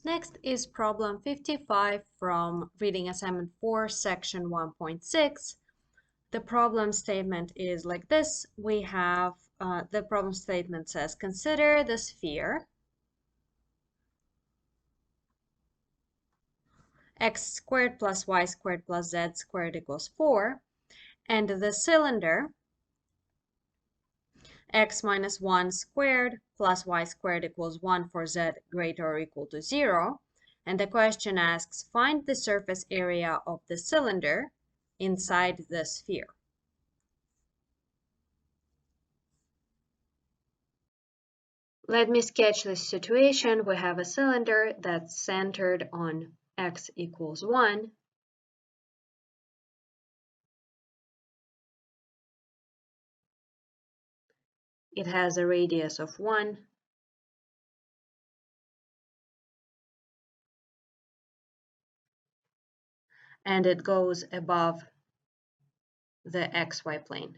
Next is problem 55 from Reading Assignment 4, Section 1.6. The problem statement is like this. We have, the problem statement says, consider the sphere x squared plus y squared plus z squared equals 4, and the cylinder x minus 1 squared plus y squared equals 1 for z greater or equal to 0. And the question asks, find the surface area of the cylinder inside the sphere. Let me sketch this situation. We have a cylinder that's centered on x equals 1. It has a radius of 1. And it goes above the xy plane.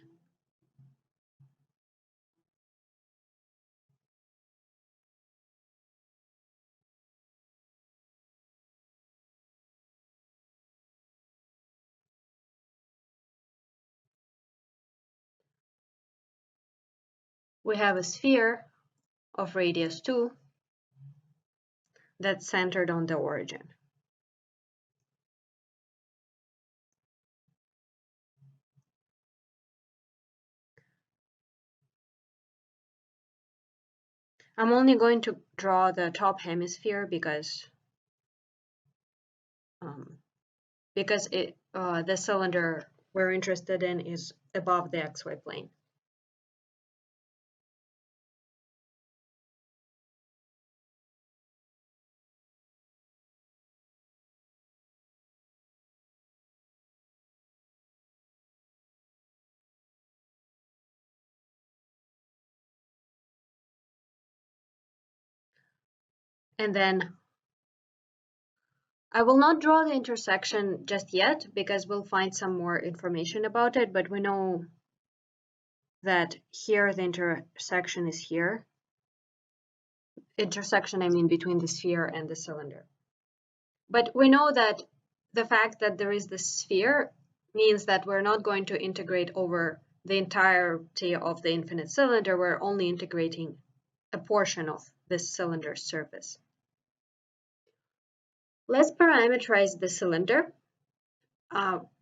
We have a sphere of radius 2 that's centered on the origin. I'm only going to draw the top hemisphere because the cylinder we're interested in is above the xy plane. And then I will not draw the intersection just yet because we'll find some more information about it, but we know that here the intersection is here. Intersection, I mean between the sphere and the cylinder. But we know that the fact that there is this sphere means that we're not going to integrate over the entirety of the infinite cylinder. We're only integrating a portion of this cylinder's surface. Let's parameterize the cylinder.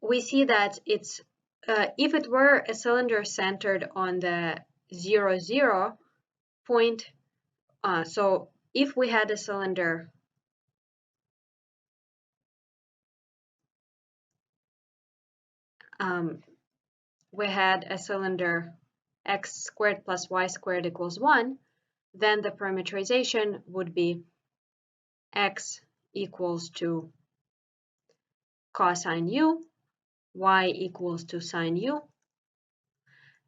We see that it's if it were a cylinder centered on the 0, 0 point, so if we had a cylinder x squared plus y squared equals 1, then the parameterization would be x equals to cosine u, y equals to sine u,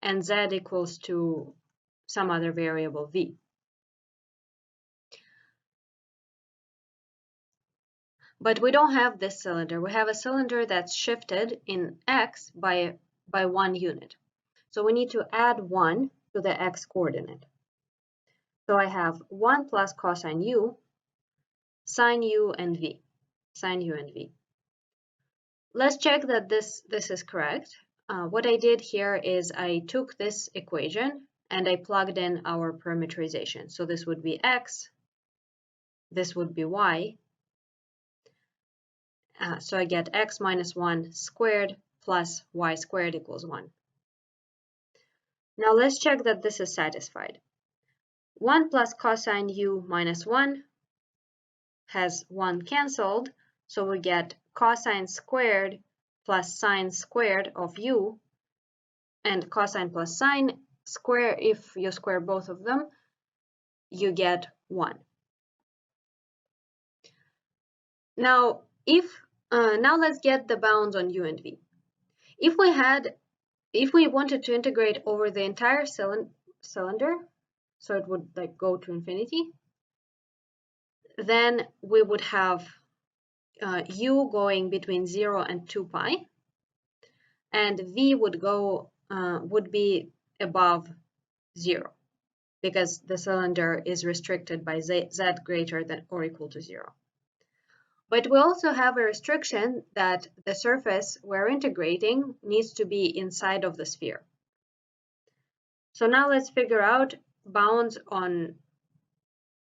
and z equals to some other variable v. But we don't have this cylinder. We have a cylinder that's shifted in x by 1 unit. So we need to add 1 to the x coordinate. So I have 1 plus cosine u, sine u and v. Sine u and v. Let's check that this is correct. What I did here is I took this equation and I plugged in our parameterization. So this would be x, this would be y. So I get x minus 1 squared plus y squared equals 1. Now let's check that this is satisfied. 1 plus cosine u minus 1 has 1 cancelled, so we get cosine squared plus sine squared of u, and cosine plus sine square, if you square both of them, you get 1. Now, now let's get the bounds on u and v. If we wanted to integrate over the entire cylinder, so it would like go to infinity, then we would have u going between 0 and 2 pi, and v would be above 0. because the cylinder is restricted by z greater than or equal to 0. But we also have a restriction that the surface we're integrating needs to be inside of the sphere. So now let's figure out bounds on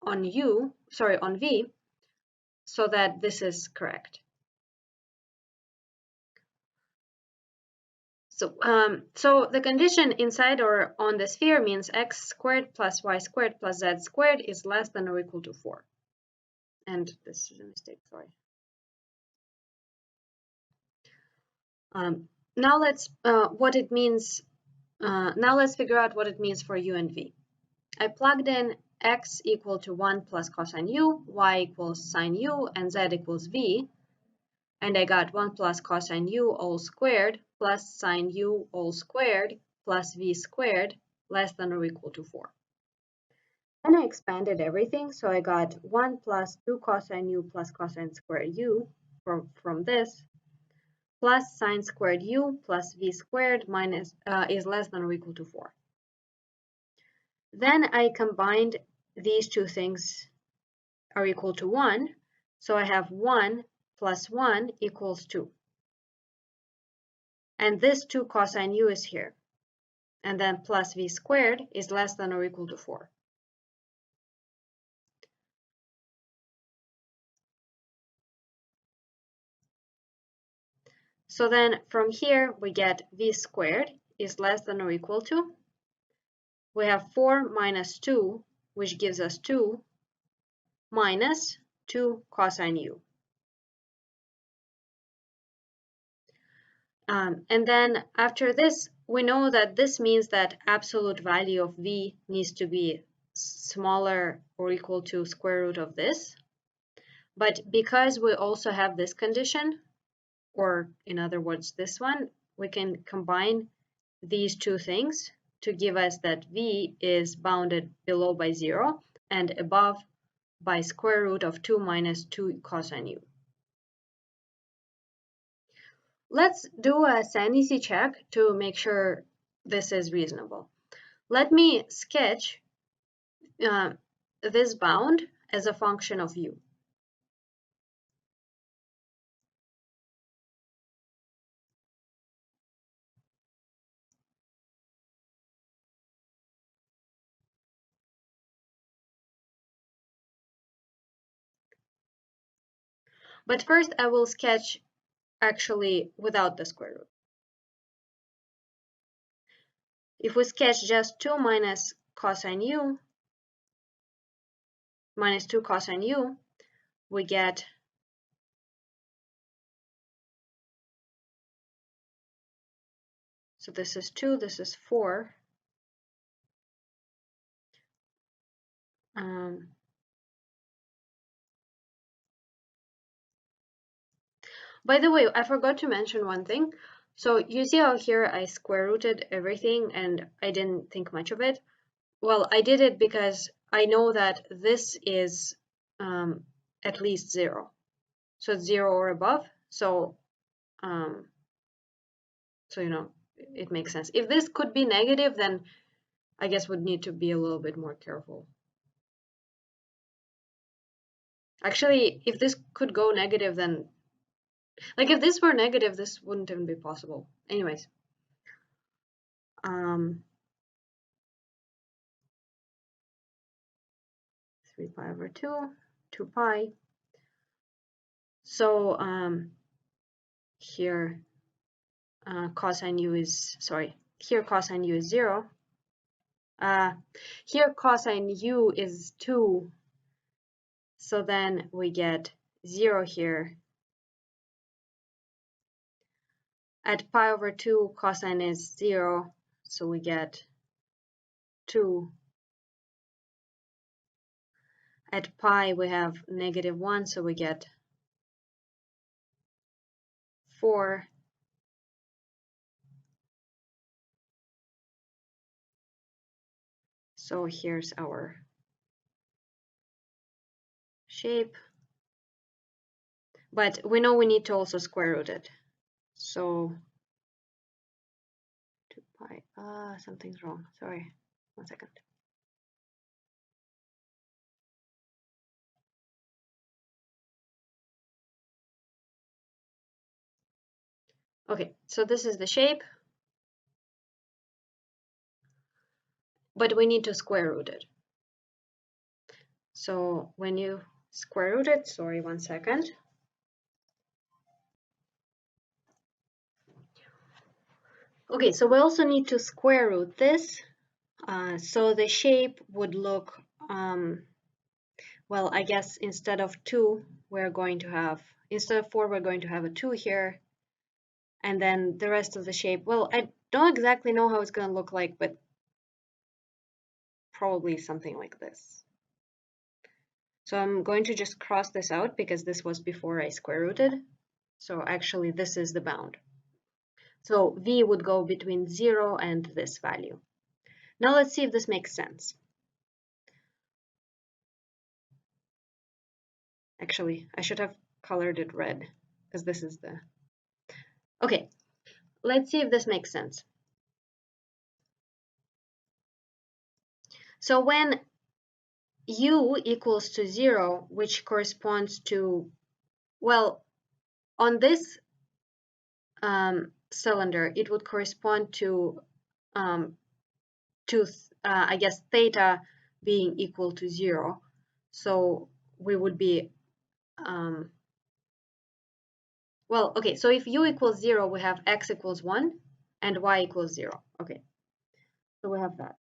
V, so that this is correct. So the condition inside or on the sphere means x squared plus y squared plus z squared is less than or equal to 4. And this is a mistake, sorry. Now let's figure out what it means for u and v. I plugged in x equal to 1 plus cosine u, y equals sine u, and z equals v, and I got 1 plus cosine u all squared plus sine u all squared plus v squared less than or equal to 4. Then I expanded everything, so I got 1 plus 2 cosine u plus cosine squared u from this, plus sine squared u plus v squared minus is less than or equal to 4. Then I combined these two things are equal to 1, so I have 1 plus 1 equals 2. And this 2 cosine u is here. And then plus v squared is less than or equal to 4. So then from here we get v squared is less than or equal to. We have 4 minus 2, which gives us 2, minus 2 cosine u. And then after this, we know that this means that absolute value of v needs to be smaller or equal to square root of this. But because we also have this condition, or in other words, this one, we can combine these two things to give us that v is bounded below by 0 and above by square root of 2 minus 2 cosine u. Let's do a sanity check to make sure this is reasonable. Let me sketch this bound as a function of u. But first I will sketch actually without the square root. If we sketch just 2 minus cosine u minus 2 cosine u, we get so this is 2, this is 4. By the way, I forgot to mention one thing. So you see how here I square rooted everything and I didn't think much of it? Well, I did it because I know that this is at least 0. So it's 0 or above. So you know, it makes sense. If this could be negative, then I guess would need to be a little bit more careful. Actually, if this could go negative, then like if this were negative, this wouldn't even be possible. Anyways. 3 pi over 2, 2 pi. So here cosine u is, sorry, here cosine u is 0. Here cosine u is 2. So then we get 0 here. At pi over 2, cosine is 0. So we get 2. At pi, we have negative 1. So we get 4. So here's our shape. But we know we need to also square root it. So 2 pi, something's wrong. Sorry, 1 second. Okay, so this is the shape, but we need to square root it. So when you square root it, sorry, 1 second. Okay, so we also need to square root this. So the shape would look, well, I guess instead of 2, we're going to have, instead of 4, we're going to have a 2 here. And then the rest of the shape, well, I don't exactly know how it's going to look like, but probably something like this. So I'm going to just cross this out because this was before I square rooted. So actually this is the bound. So v would go between 0 and this value. Now let's see if this makes sense. Actually, I should have colored it red because this is the... Okay, let's see if this makes sense. So when u equals to 0, which corresponds to, well, on this cylinder, it would correspond to I guess, theta being equal to 0. So we would be, well, okay, so if u equals 0, we have x equals 1 and y equals 0. Okay, so we have that.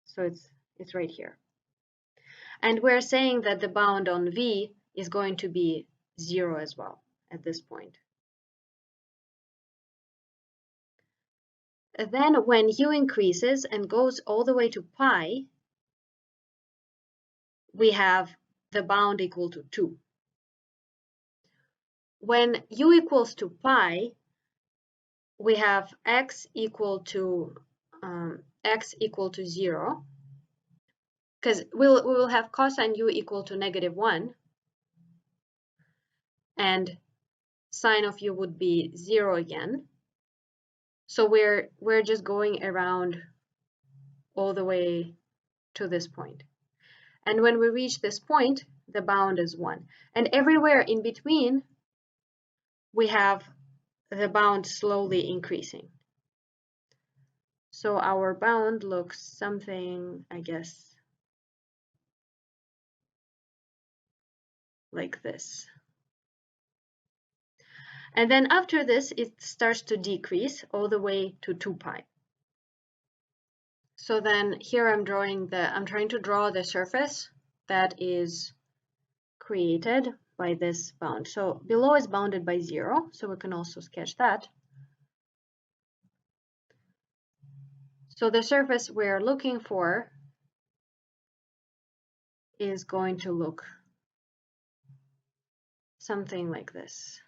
So it's right here. And we're saying that the bound on v is going to be 0 as well at this point. Then when u increases and goes all the way to pi, we have the bound equal to 2. When u equals to pi, we have x equal to 0, because we will have cosine u equal to -1, and sine of u would be 0 again. So we're just going around all the way to this point. And when we reach this point, the bound is 1. And everywhere in between, we have the bound slowly increasing. So our bound looks something, I guess, like this. And then after this, it starts to decrease all the way to 2 pi. So then here I'm trying to draw the surface that is created by this bound. So below is bounded by 0, so we can also sketch that. So the surface we're looking for is going to look something like this.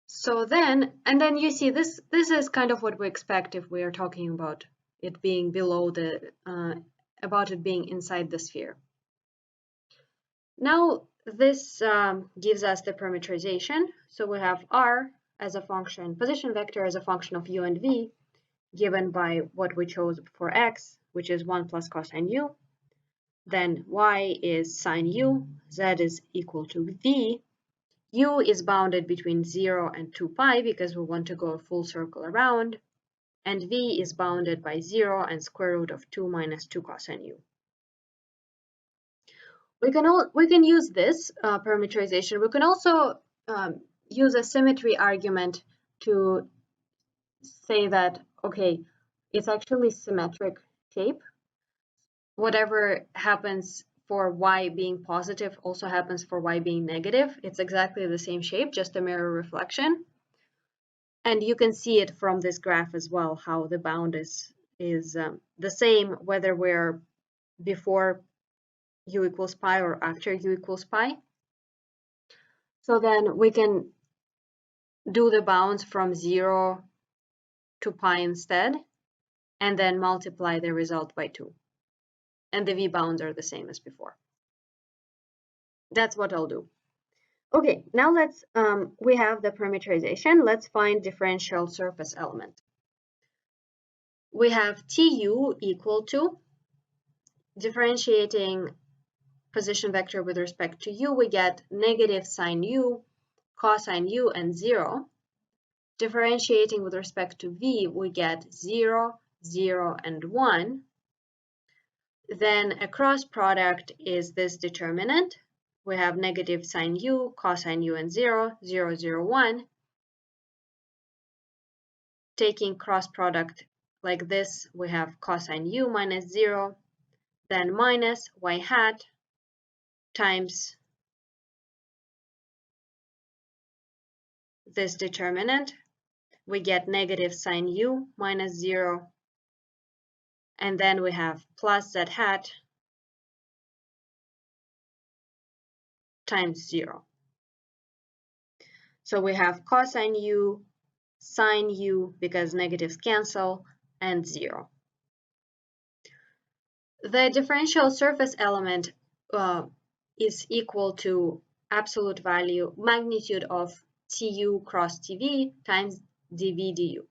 So then, and then you see this is kind of what we expect if we are talking about it being below the, about it being inside the sphere. Now this gives us the parameterization. So we have r as a function, position vector as a function of u and v, given by what we chose for x, which is 1 plus cosine u. Then y is sine u, z is equal to v. U is bounded between 0 and 2 pi because we want to go a full circle around, and v is bounded by 0 and square root of 2 minus 2 cosine u. We can use this parameterization. We can also use a symmetry argument to say that, okay, it's actually symmetric shape. Whatever happens for y being positive also happens for y being negative. It's exactly the same shape, just a mirror reflection. And you can see it from this graph as well, how the bound is the same whether we're before u equals pi or after u equals pi. So then we can do the bounds from 0 to pi instead, and then multiply the result by 2. And the v bounds are the same as before. That's what I'll do. Okay, now let's, we have the parameterization. Let's find differential surface element. we have tu equal to, differentiating position vector with respect to u, we get negative sine u, cosine u, and 0. Differentiating with respect to v, we get 0, 0, and 1. Then a cross product is this determinant. We have negative sine u, cosine u, and 0, 0, 0, 1. Taking cross product like this, we have cosine u minus 0, then minus y hat times this determinant. We get negative sine u minus 0, and then we have plus z hat times 0. So we have cosine u, sine u, because negatives cancel, and 0. The differential surface element is equal to absolute value magnitude of tu cross tv times dv du.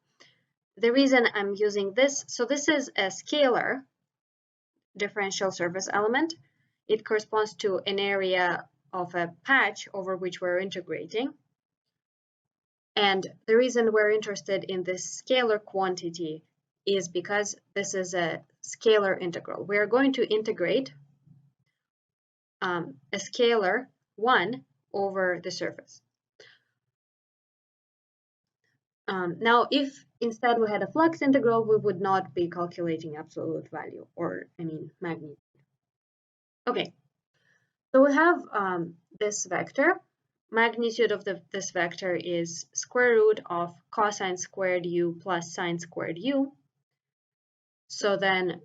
The reason I'm using this, so this is a scalar differential surface element. It corresponds to an area of a patch over which we're integrating. And the reason we're interested in this scalar quantity is because this is a scalar integral. We're going to integrate a scalar 1 over the surface. Now, if instead we had a flux integral, we would not be calculating absolute value, or magnitude. Okay, so we have this vector. Magnitude of this vector is square root of cosine squared u plus sine squared u. So then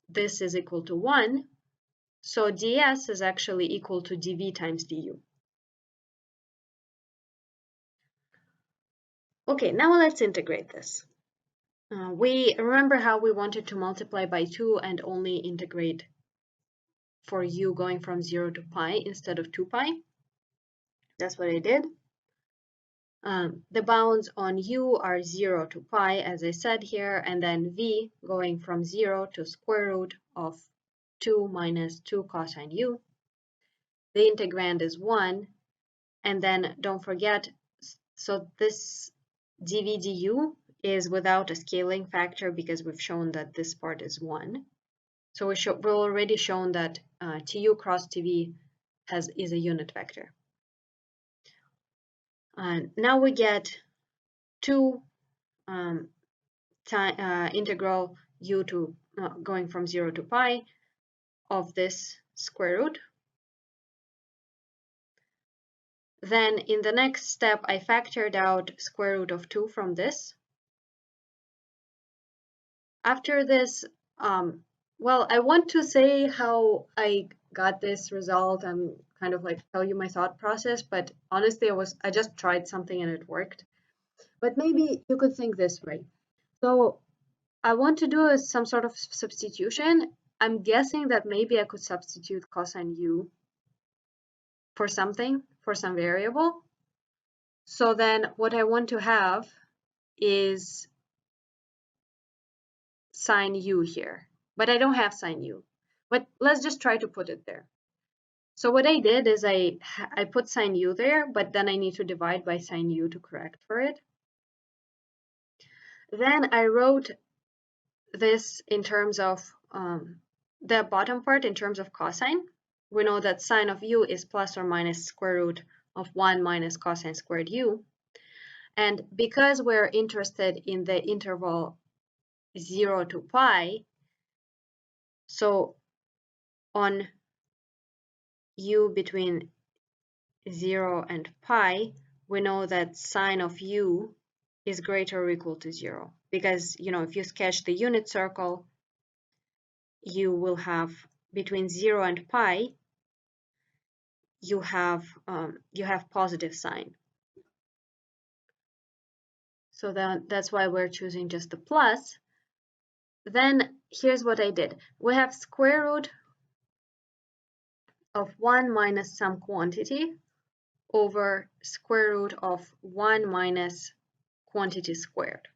this is equal to 1. So ds is actually equal to dv times du. Okay, now let's integrate this. We remember how we wanted to multiply by 2 and only integrate for u going from 0 to pi instead of 2 pi. That's what I did. The bounds on u are 0 to pi, as I said here, and then v going from 0 to square root of 2 minus 2 cosine u. The integrand is 1, and then don't forget, so this dv du is without a scaling factor because we've shown that this part is 1. So we've already shown that tu cross tv is a unit vector. Now we get 2 integral u to going from 0 to pi of this square root. Then in the next step, I factored out square root of 2 from this. After this, well, I want to say how I got this result and kind of like tell you my thought process, but honestly, I just tried something and it worked. But maybe you could think this way. So I want to do some sort of substitution. I'm guessing that maybe I could substitute cosine u for something, for some variable. So then what I want to have is sine u here, but I don't have sine u. But let's just try to put it there. So what I did is I put sine u there, but then I need to divide by sine u to correct for it. Then I wrote this in terms of the bottom part in terms of cosine. We know that sine of u is plus or minus square root of 1 minus cosine squared u. And because we're interested in the interval 0 to pi, so on u between 0 and pi, we know that sine of u is greater or equal to 0. Because, if you sketch the unit circle, you will have between 0 and pi, you have positive sign. So that's why we're choosing just the plus. Then here's what I did. We have square root of 1 minus some quantity over square root of 1 minus quantity squared.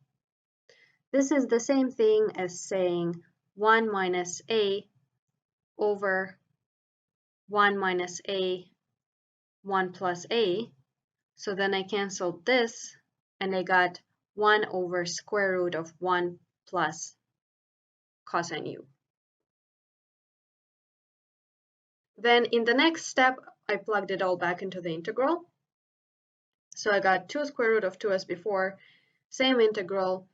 This is the same thing as saying 1 minus a over 1 minus a, 1 plus a. So then I canceled this, and I got 1 over square root of 1 plus cosine u. Then in the next step, I plugged it all back into the integral. So I got 2 square root of 2 as before, same integral.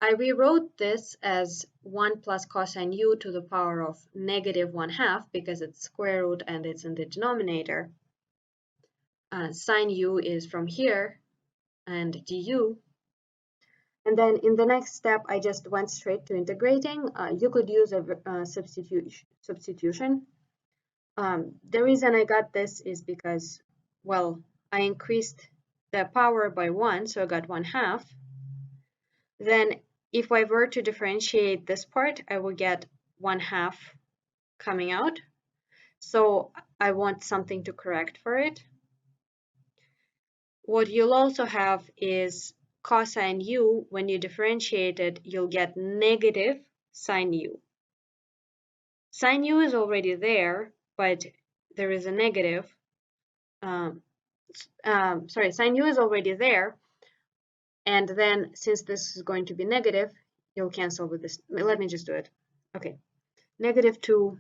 I rewrote this as 1 plus cosine u to the power of negative 1/2 because it's square root and it's in the denominator. Sine u is from here and du. And then in the next step, I just went straight to integrating. You could use a substitution. The reason I got this is because, well, I increased the power by 1, so I got 1/2. Then if I were to differentiate this part, I would get 1/2 coming out. So I want something to correct for it. What you'll also have is cosine u. When you differentiate it, you'll get negative sine u. Sine u is already there, but there is a negative. Sine u is already there. And then since this is going to be negative, you'll cancel with this. Let me just do it. Okay, negative 2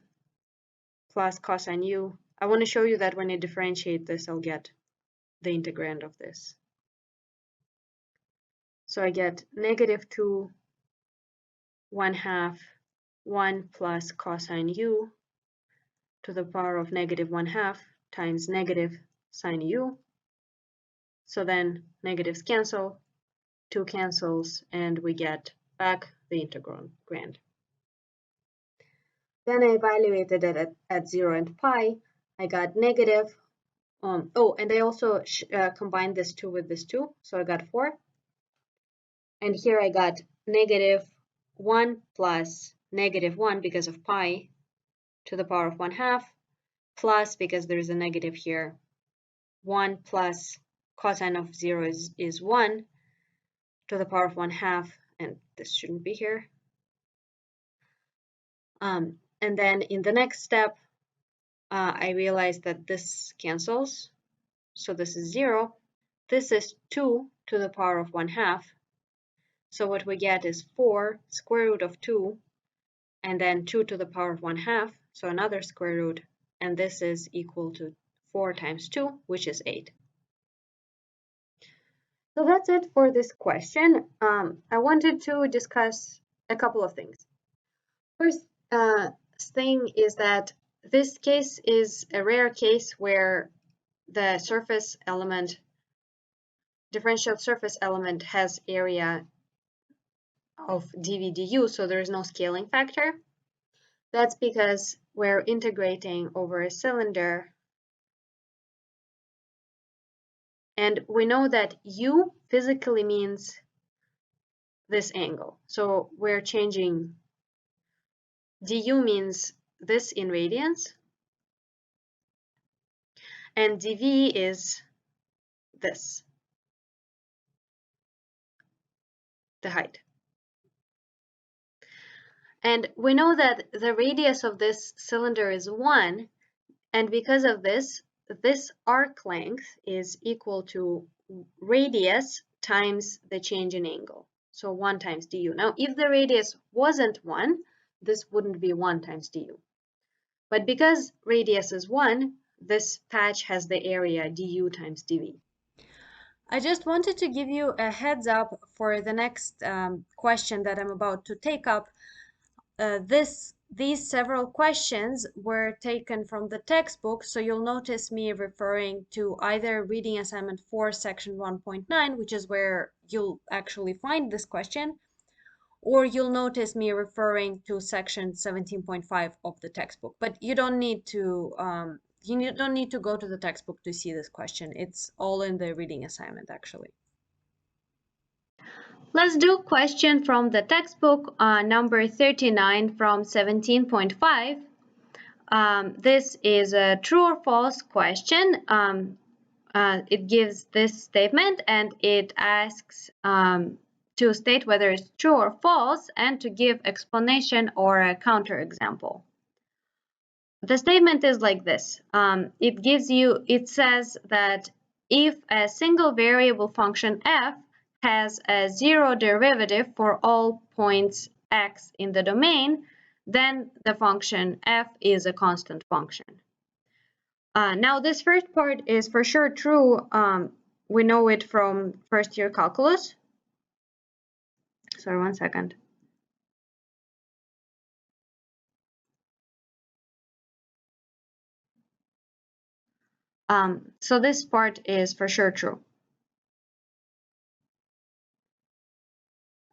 plus cosine u. I want to show you that when I differentiate this, I'll get the integrand of this. So I get negative 2 1/2 1 plus cosine u to the power of negative 1/2 times negative sine u. So then negatives cancel, 2 cancels, and we get back the integrand. Then I evaluated it at 0 and pi. I got negative. And I also combined this 2 with this 2, so I got 4. And here I got negative 1 plus negative 1 because of pi to the power of 1/2, plus, because there's a negative here, 1 plus cosine of 0 is 1 to the power of 1/2, and this shouldn't be here. And then in the next step, I realized that this cancels. So this is 0. This is 2 to the power of 1/2. So what we get is 4 square root of 2, and then 2 to the power of 1/2, so another square root, and this is equal to 4 times 2, which is 8. So that's it for this question. I wanted to discuss a couple of things. First thing is that this case is a rare case where the surface element, differential surface element, has area of dv du, so there is no scaling factor. That's because we're integrating over a cylinder, and we know that u physically means this angle. So we're changing, du means this in radians, and dv is this, the height. And we know that the radius of this cylinder is 1, and because of this, this arc length is equal to radius times the change in angle. So 1 times du. Now, if the radius wasn't 1, this wouldn't be 1 times du. But because radius is 1, this patch has the area du times dv. I just wanted to give you a heads up for the next question that I'm about to take up. These several questions were taken from the textbook, so you'll notice me referring to either reading assignment 4, section 1.9, which is where you'll actually find this question, or you'll notice me referring to section 17.5 of the textbook. But you don't need to go to the textbook to see this question. It's all in the reading assignment, actually. Let's do question from the textbook, number 39 from 17.5. This is a true or false question. It gives this statement, and it asks to to state whether it's true or false and to give explanation or a counterexample. The statement is like this. It says that if a single variable function f has a zero derivative for all points x in the domain, then the function f is a constant function. Now this first part is for sure true. We know it from first year calculus. Sorry, one second. So this part is for sure true.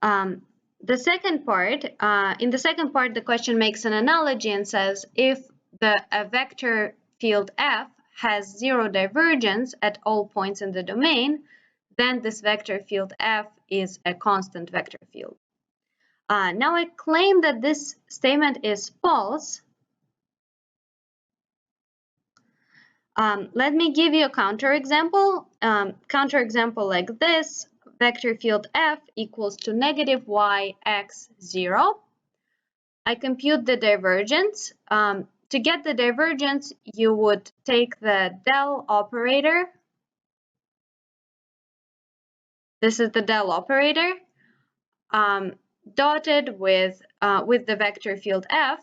The second part, in the second part, the question makes an analogy and says if a vector field f has zero divergence at all points in the domain, then this vector field f is a constant vector field. Now I claim that this statement is false. Let me give you a counterexample. Counterexample like this. Vector field f equals to negative y x 0. I compute the divergence. To get the divergence, you would take the del operator. This is the del operator, dotted with the vector field f.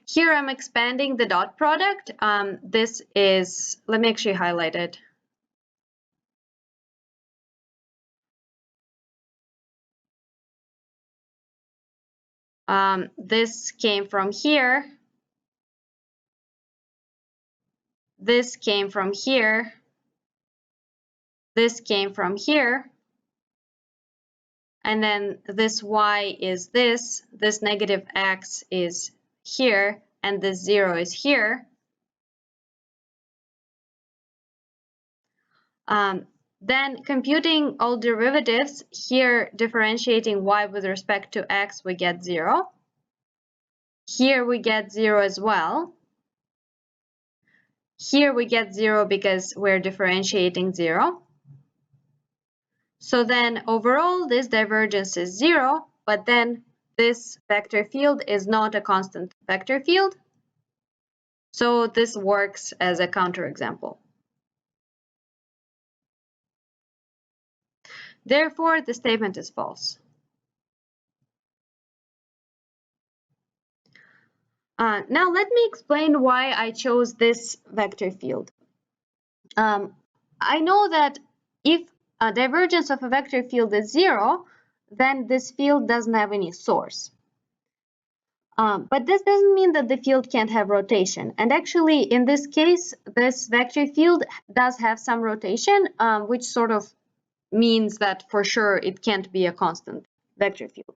Here I'm expanding the dot product. This is, let me actually highlight it. This came from here. This came from here. This came from here. And then this y is this negative x is here, and this 0 is here. Then computing all derivatives, here differentiating y with respect to x, we get 0. Here we get 0 as well. Here we get 0 because we're differentiating 0. So then overall this divergence is 0, but then this vector field is not a constant vector field. So this works as a counterexample. Therefore, the statement is false. Now let me explain why I chose this vector field. I know that if a divergence of a vector field is 0, then this field doesn't have any source. But this doesn't mean that the field can't have rotation. And actually, in this case, this vector field does have some rotation, which sort of means that for sure it can't be a constant vector field.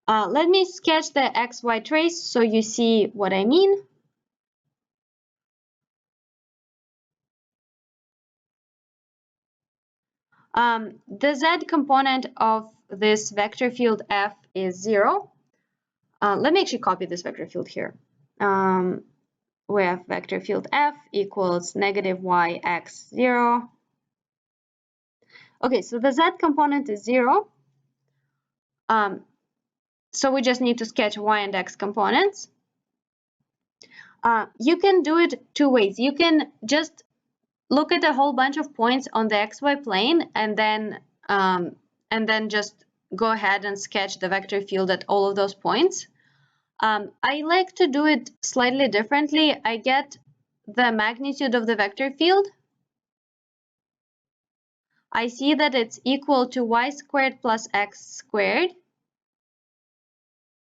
Let me sketch the xy trace so you see what I mean. The z component of this vector field f is 0. Let me actually copy this vector field here. We have vector field f equals negative y x 0. Okay, so the z component is 0. So we just need to sketch y and x components. You can do it two ways. You can just look at a whole bunch of points on the xy plane and then just go ahead and sketch the vector field at all of those points. I like to do it slightly differently. I get the magnitude of the vector field. I see that it's equal to y squared plus x squared.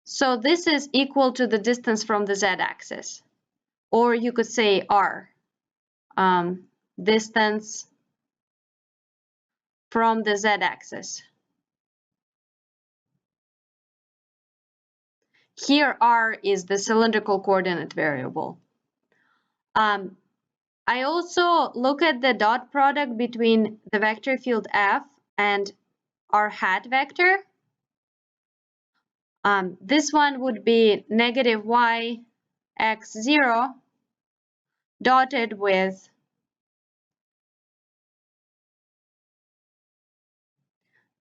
So this is equal to the distance from the z-axis. Or you could say r, distance from the z-axis. Here r is the cylindrical coordinate variable. I also look at the dot product between the vector field f and our hat vector. This one would be negative y x 0 dotted with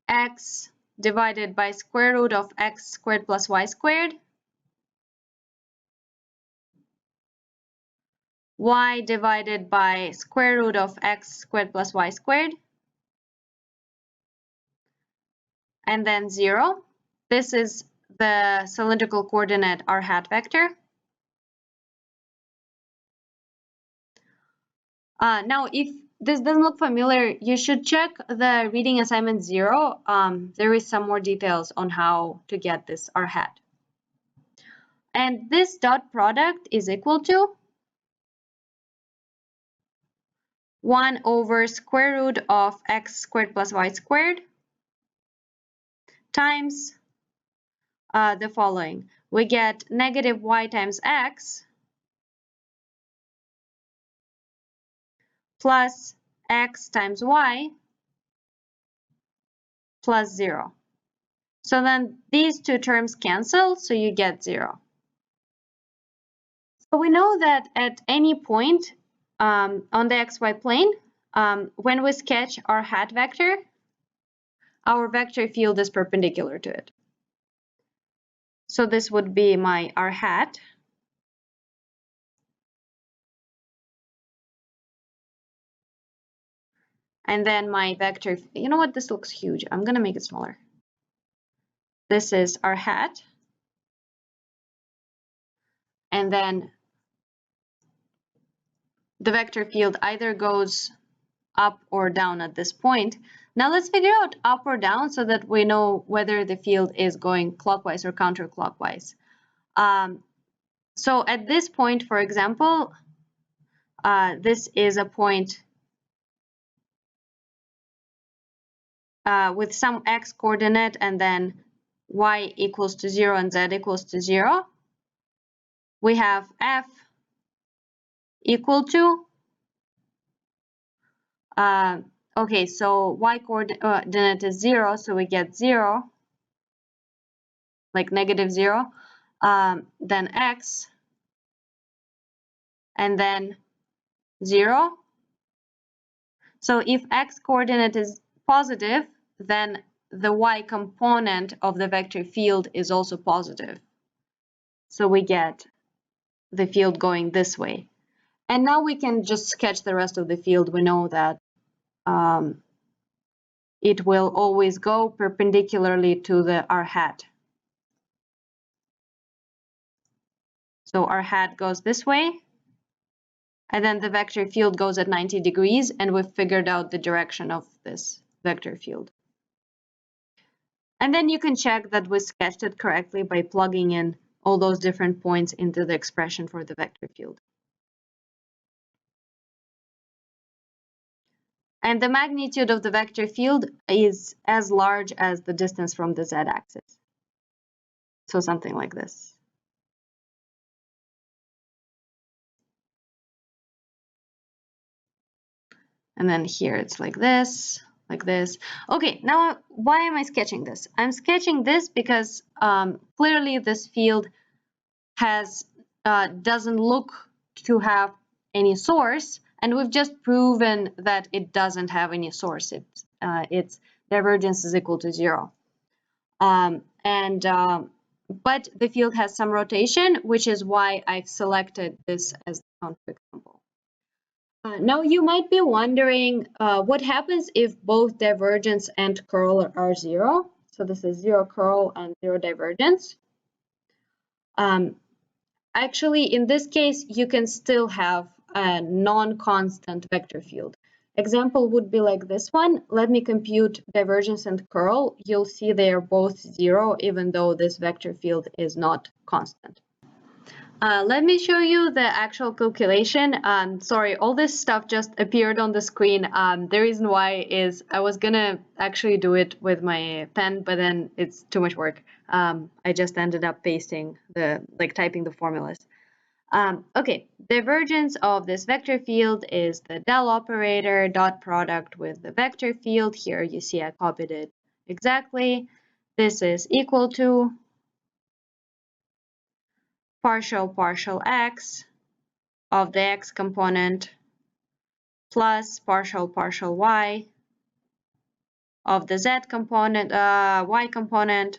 x divided by square root of x squared plus y squared, y divided by square root of x squared plus y squared, and then 0. This is the cylindrical coordinate r hat vector. Now, if this doesn't look familiar, you should check the reading assignment 0. There is some more details on how to get this r hat. And this dot product is equal to 1 over square root of x squared plus y squared times the following. We get negative y times x plus x times y plus 0. So then these two terms cancel, so you get 0. So we know that at any point on the xy plane, when we sketch our hat vector, our vector field is perpendicular to it. So this would be my r hat. And then my vector, you know what, this looks huge. I'm going to make it smaller. This is r hat. And then the vector field either goes up or down at this point. Now let's figure out up or down so that we know whether the field is going clockwise or counterclockwise. So at this point, for example, this is a point with some x coordinate and then y equals to 0 and z equals to 0. We have f equal to, okay, so y coordinate is 0, so we get 0, like negative 0, then x, and then 0. So if x coordinate is positive, then the y component of the vector field is also positive. So we get the field going this way. And now we can just sketch the rest of the field. We know that it will always go perpendicularly to the r hat. So r hat goes this way, and then the vector field goes at 90 degrees, and we've figured out the direction of this vector field. And then you can check that we sketched it correctly by plugging in all those different points into the expression for the vector field. And the magnitude of the vector field is as large as the distance from the z-axis. So something like this. And then here it's like this, like this. Okay, now why am I sketching this? I'm sketching this because clearly this field doesn't look to have any source, and we've just proven that it doesn't have any source. Its divergence is equal to 0. But the field has some rotation, which is why I've selected this as the counterexample. Now you might be wondering what happens if both divergence and curl are 0. So this is 0 curl and 0 divergence. Actually, in this case, you can still have a non-constant vector field. Example would be like this one. Let me compute divergence and curl. You'll see they are both 0, even though this vector field is not constant. Let me show you the actual calculation. Sorry, all this stuff just appeared on the screen. The reason why is I was gonna actually do it with my pen, but then it's too much work. I just ended up pasting typing the formulas. Okay, divergence of this vector field is the del operator dot product with the vector field. Here you see I copied it exactly. This is equal to partial x of the x component plus partial y of the z component, y component,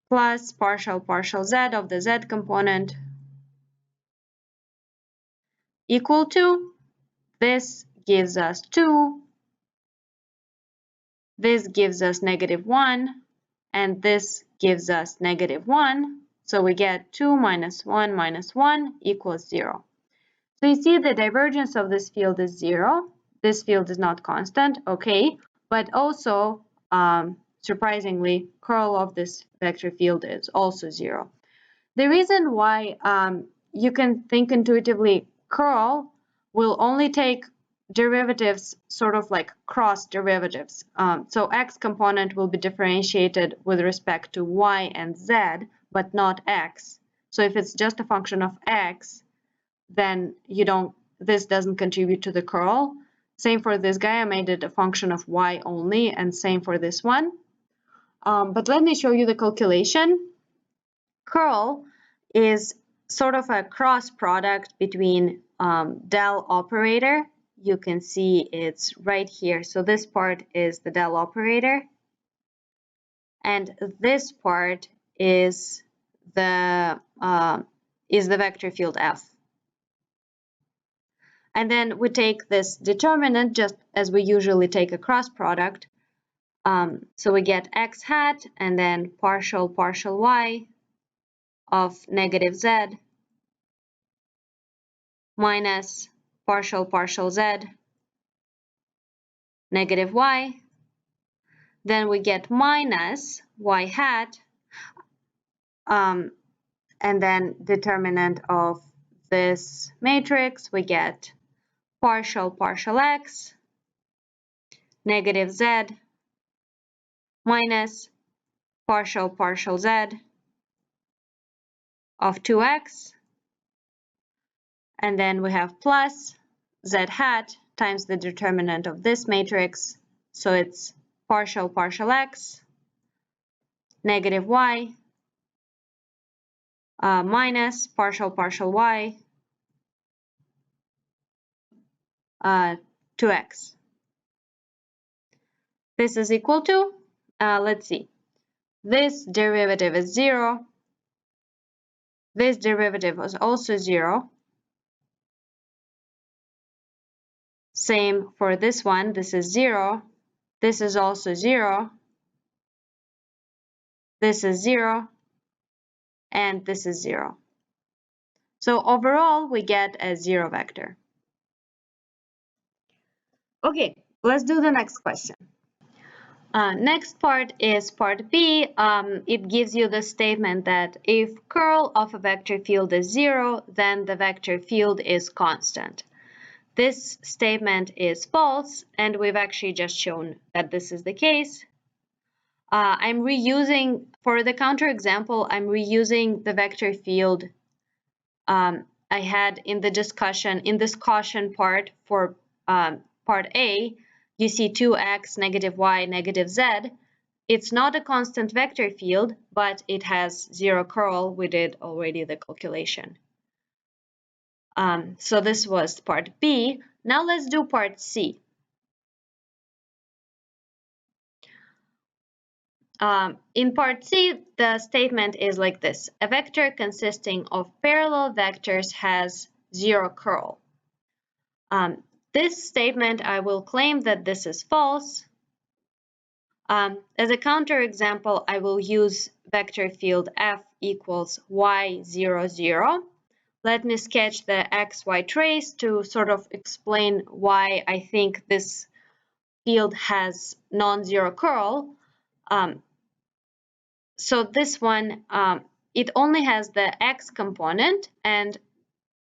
plus partial z of the z component equal to, this gives us 2, this gives us -1, and this gives us -1. So we get 2 minus 1 minus 1 equals 0. So you see the divergence of this field is 0. This field is not constant, okay, but also, surprisingly, curl of this vector field is also 0. The reason why you can think intuitively curl will only take derivatives sort of like cross derivatives. So x component will be differentiated with respect to y and z, but not x. So if it's just a function of x, then this doesn't contribute to the curl. Same for this guy, I made it a function of y only, and same for this one. But let me show you the calculation. Curl is sort of a cross product between del operator. You can see it's right here. So this part is the del operator, and this part is the vector field f. And then we take this determinant just as we usually take a cross product. So we get x hat and then partial y of -z minus partial z -y. Then we get minus y hat, and then determinant of this matrix, we get partial x -z minus partial z of 2x, and then we have plus z hat times the determinant of this matrix, so it's partial x -y minus partial y 2x. This is equal to, let's see, this derivative is 0, this derivative was also 0, same for this one, this is 0, this is also 0, this is 0, and this is 0. So overall, we get a 0 vector. Okay, let's do the next question. Next part is part B. It gives you the statement that if curl of a vector field is 0, then the vector field is constant. This statement is false, and we've actually just shown that this is the case. I'm reusing, for the counterexample, I'm reusing the vector field I had in the discussion, in this caution part for part A. You see 2x, -y, -z. It's not a constant vector field, but it has 0 curl. We did already the calculation. So this was part B. Now let's do part C. In part C, the statement is like this. A vector consisting of parallel vectors has 0 curl. This statement, I will claim that this is false. As a counterexample, I will use vector field f equals y, 0, 0. Let me sketch the xy trace to sort of explain why I think this field has non-zero curl. So this one, it only has the x component, and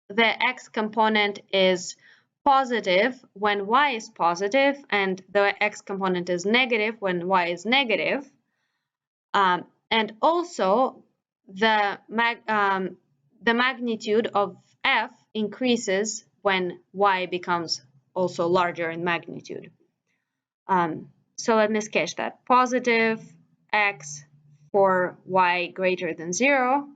the x component is positive when y is positive, and the x component is negative when y is negative. And also, the magnitude of f increases when y becomes also larger in magnitude. So let me sketch that. Positive x for y greater than 0,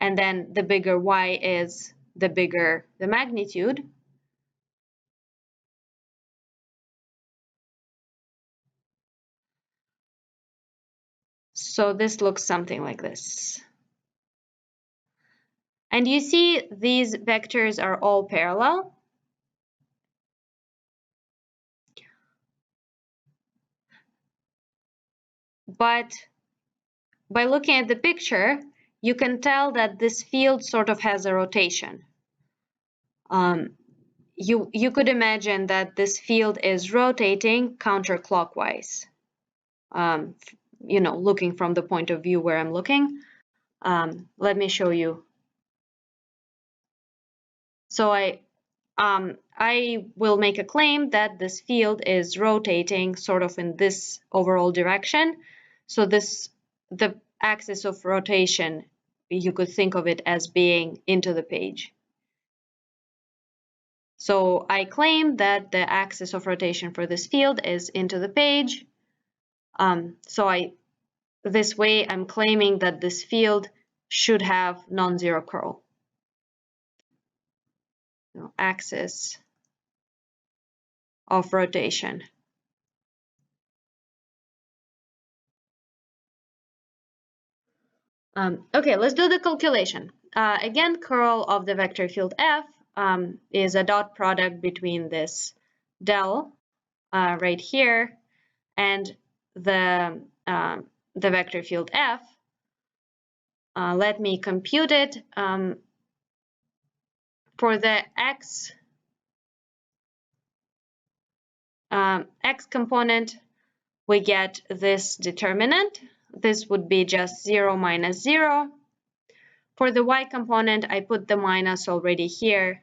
and then the bigger y is, the bigger the magnitude. So this looks something like this. And you see these vectors are all parallel. But by looking at the picture, you can tell that this field sort of has a rotation. You could imagine that this field is rotating counterclockwise. You know, looking from the point of view where I'm looking. Let me show you. So I will make a claim that this field is rotating sort of in this overall direction. So the axis of rotation, you could think of it as being into the page. So I claim that the axis of rotation for this field is into the page. This way I'm claiming that this field should have non-zero curl. Axis of rotation. Okay, let's do the calculation. Again, curl of the vector field F is a dot product between this del right here and the vector field F. Let me compute it. For the x component, we get this determinant. This would be just 0 minus 0. For the y component, I put the minus already here.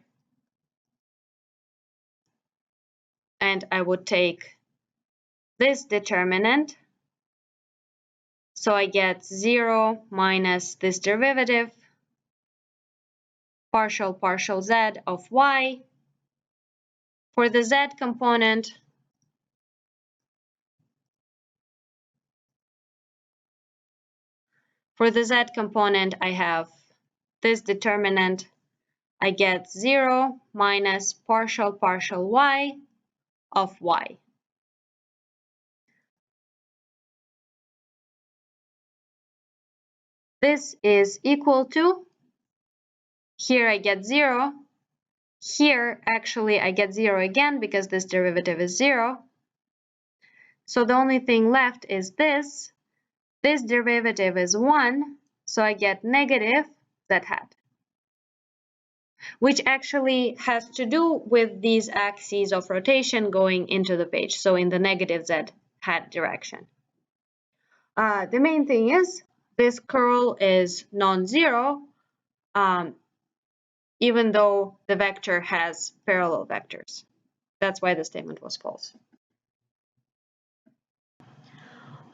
And I would take this determinant. So I get 0 minus this derivative, partial z of y. For the z component, I have this determinant. I get 0 minus partial y of y. This is equal to, here I get 0. Here, actually, I get 0 again because this derivative is 0. So the only thing left is this. This derivative is 1, so I get negative z hat, which actually has to do with these axes of rotation going into the page, so in the negative z hat direction. The main thing is this curl is non-zero, even though the vector has parallel vectors. That's why the statement was false.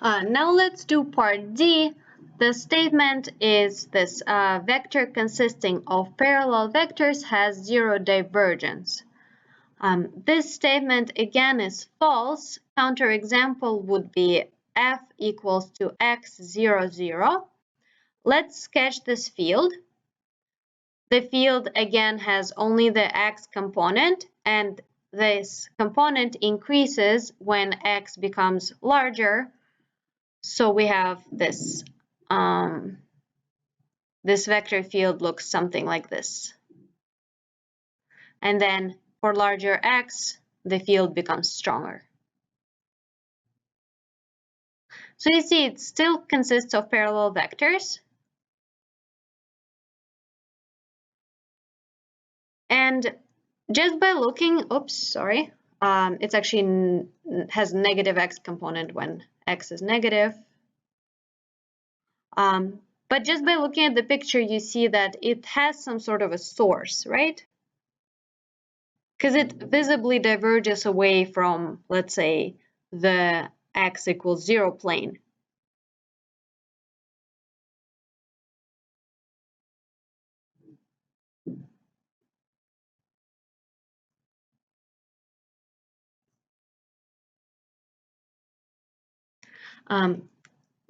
Now let's do part D. The statement is this: vector consisting of parallel vectors has zero divergence. This statement again is false. Counterexample would be f equals to x 0, 0. Let's sketch this field. The field again has only the x component, and this component increases when x becomes larger. So we have this, this vector field looks something like this. And then for larger x, the field becomes stronger. So you see it still consists of parallel vectors. And just by looking, it's actually has negative x component when x is negative. But just by looking at the picture, you see that it has some sort of a source, right? Because it visibly diverges away from, let's say, the x equals 0 plane.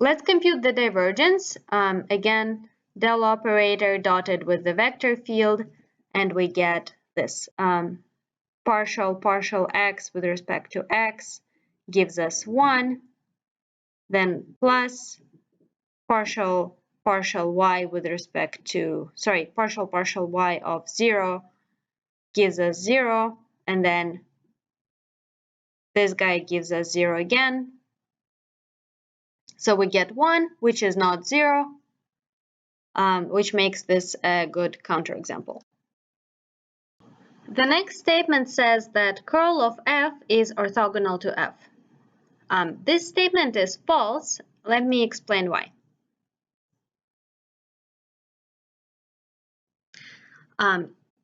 Let's compute the divergence. Again, del operator dotted with the vector field, and we get this partial x with respect to x gives us 1, then plus partial y with respect to, sorry, partial y of 0 gives us 0, and then this guy gives us 0 again. So we get 1, which is not 0, which makes this a good counterexample. The next statement says that curl of f is orthogonal to f. This statement is false. Let me explain why.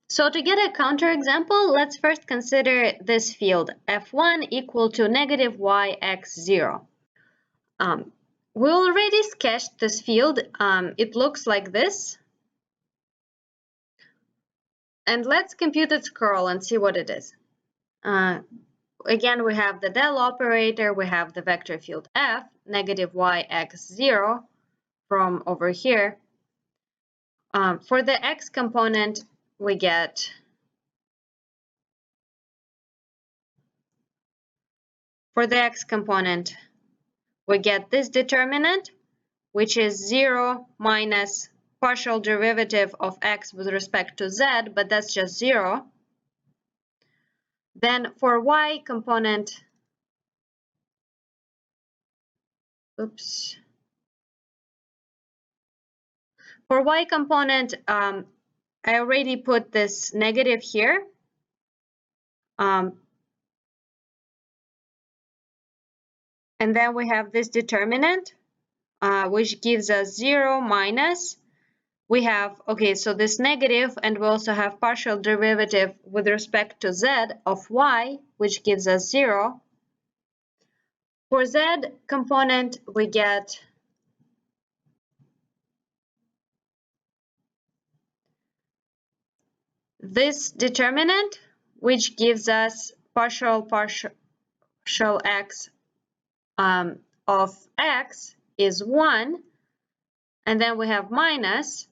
So to get a counterexample, let's first consider this field f1 equal to negative y x 0. We already sketched this field. It looks like this. And let's compute its curl and see what it is. Again, we have the del operator, we have the vector field f, negative y x 0 from over here. For the x component, we get this determinant, which is 0 minus partial derivative of x with respect to z, but that's just 0. Then for y component, for y component, I already put this negative here. And then we have this determinant, which gives us 0 minus, we have, okay, so this negative, and we also have partial derivative with respect to z of y, which gives us 0. For z component, we get this determinant, which gives us partial x of x is 1, and then we have minus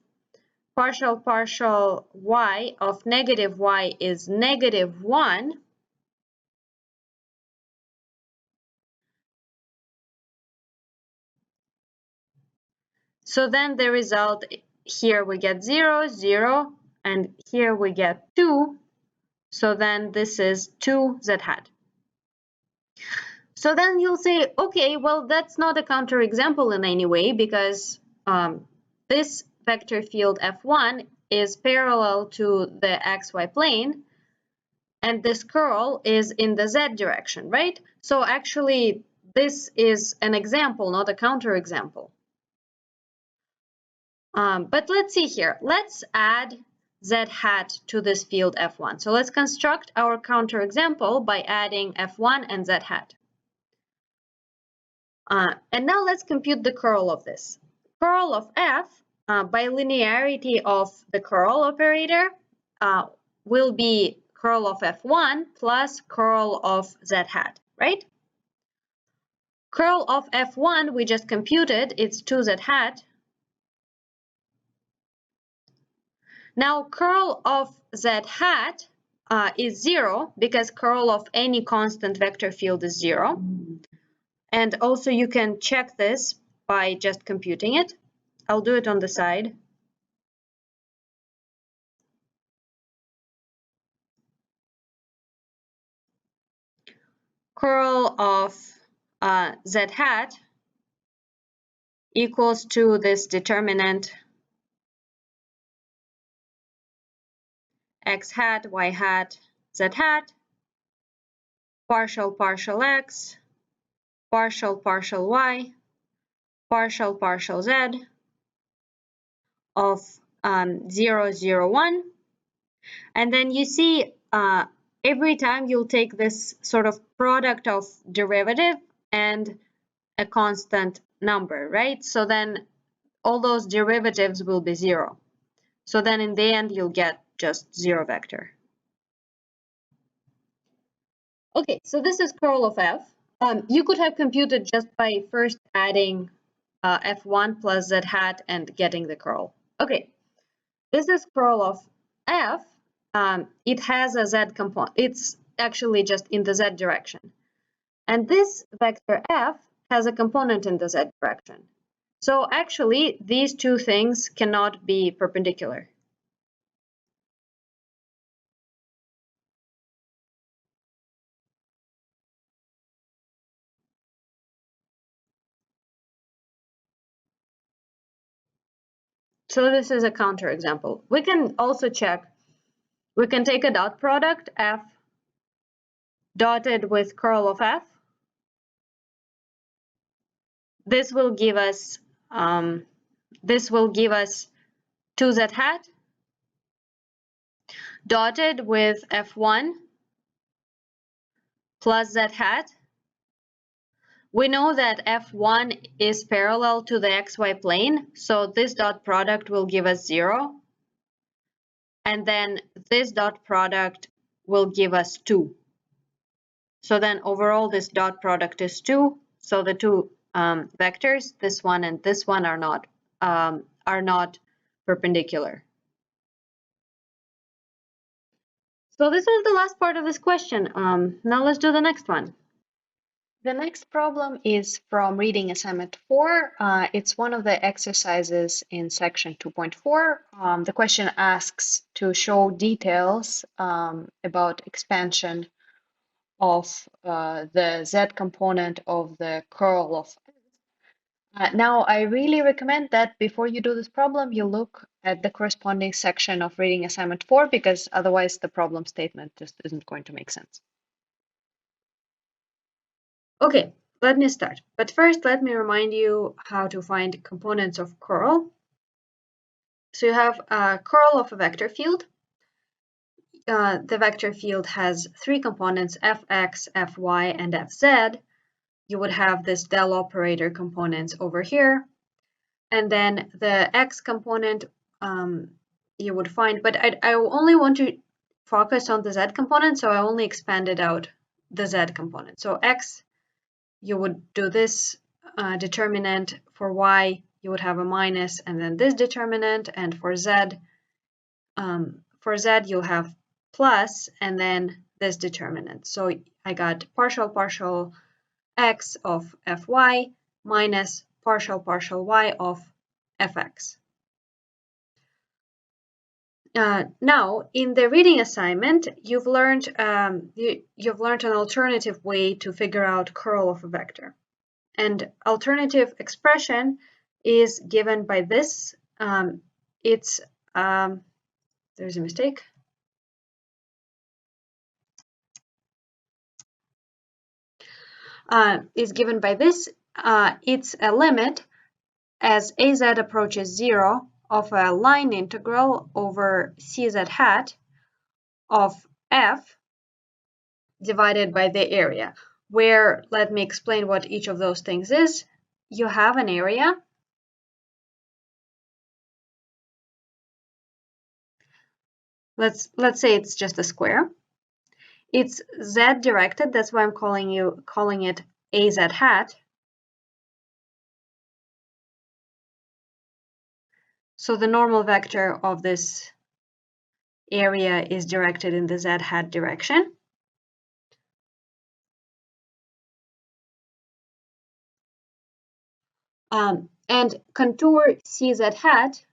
partial y of negative y is negative 1. So then the result here we get 0, 0, and here we get 2. So then this is 2z hat. So then you'll say, okay, well, that's not a counterexample in any way, because this vector field f1 is parallel to the xy plane, and this curl is in the z direction, right? So actually, this is an example, not a counterexample. But let's see here. Let's add z hat to this field f1. So let's construct our counterexample by adding f1 and z hat. And now let's compute the curl of this. Curl of f, by linearity of the curl operator, will be curl of f1 plus curl of z hat, right? Curl of f1 we just computed, it's 2z hat. Now curl of z hat is 0, because curl of any constant vector field is 0. And also you can check this by just computing it. I'll do it on the side. Curl of z hat equals to this determinant x hat, y hat, z hat, partial x, partial y, partial z of 0, 0, 1. And then you see every time you'll take this sort of product of derivative and a constant number, right? So then all those derivatives will be 0. So then in the end, you'll get just 0 vector. Okay, so this is curl of f. You could have computed just by first adding f1 plus z hat and getting the curl. Okay, this is curl of f. It has a z component. It's actually just in the z direction. And this vector f has a component in the z direction. So actually, these two things cannot be perpendicular. So this is a counterexample. We can also check. We can take a dot product, f dotted with curl of f. This will give us 2z hat dotted with f1 plus z hat. We know that f1 is parallel to the xy plane, so this dot product will give us 0. And then this dot product will give us 2. So then overall this dot product is 2. So the two vectors, this one and this one, are not perpendicular. So this is the last part of this question. Now let's do the next one. The next problem is from reading assignment 4. It's one of the exercises in section 2.4. The question asks to show details about expansion of the z component of the curl of. Now, I really recommend that before you do this problem, you look at the corresponding section of reading assignment 4, because otherwise the problem statement just isn't going to make sense. Okay, let me start. But first, let me remind you how to find components of curl. So you have a curl of a vector field. The vector field has three components, fx, fy, and fz. You would have this del operator components over here. And then the x component you would find, but I only want to focus on the z component, so I only expanded out the z component. So x, you would do this determinant. For y, you would have a minus and then this determinant, and for z you'll have plus and then this determinant. So I got partial x of fy minus partial y of fx. Now, in the reading assignment, you've learned an alternative way to figure out curl of a vector. And alternative expression is given by this. There's a mistake. Is given by this. It's a limit as az approaches 0 of a line integral over cz hat of f divided by the area, where, let me explain what each of those things is. You have an area. Let's say it's just a square. It's z directed, that's why I'm calling it az hat. So the normal vector of this area is directed in the z hat direction. And contour cz hat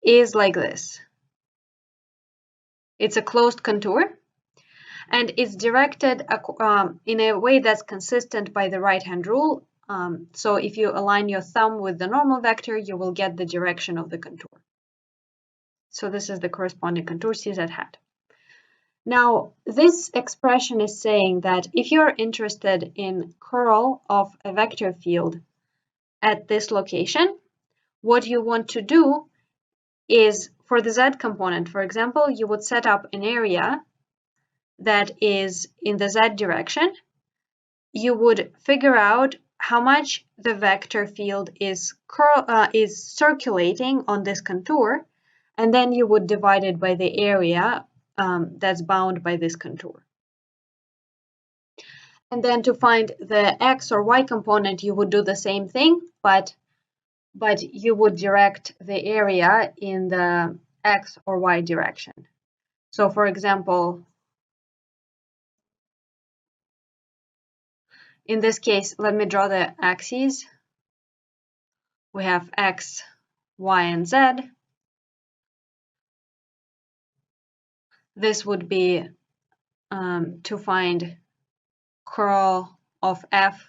is like this. It's a closed contour, and it's directed in a way that's consistent by the right-hand rule. So if you align your thumb with the normal vector, you will get the direction of the contour. So this is the corresponding contour cz hat. Now, this expression is saying that if you're interested in curl of a vector field at this location, what you want to do is, for the z component, for example, you would set up an area that is in the z direction. You would figure out how much the vector field is circulating on this contour, and then you would divide it by the area that's bound by this contour. And then to find the x or y component, you would do the same thing, but you would direct the area in the x or y direction. So for example, in this case, let me draw the axes. we have x, y, and z. This would be to find curl of f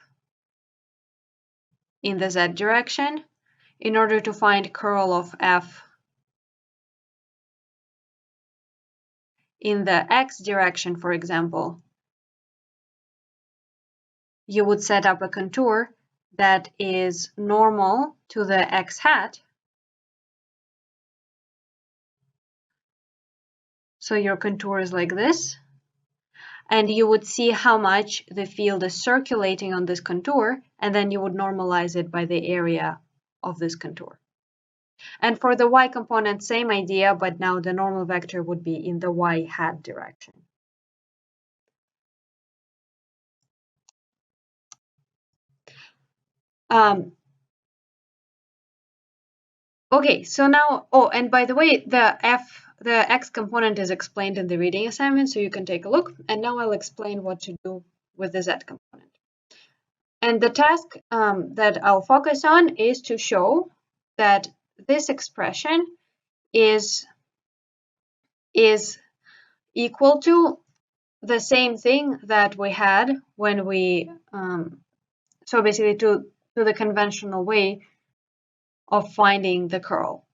in the z direction. In order to find curl of f in the x direction, for example, you would set up a contour that is normal to the x hat. So your contour is like this. And you would see how much the field is circulating on this contour, and then you would normalize it by the area of this contour. And for the y component, same idea, but now the normal vector would be in the y hat direction. Okay, so now, oh, and by the way, the x component is explained in the reading assignment, so you can take a look. And now I'll explain what to do with the z component. And the task that I'll focus on is to show that this expression is equal to the same thing that we had when we, so basically to the conventional way of finding the curl.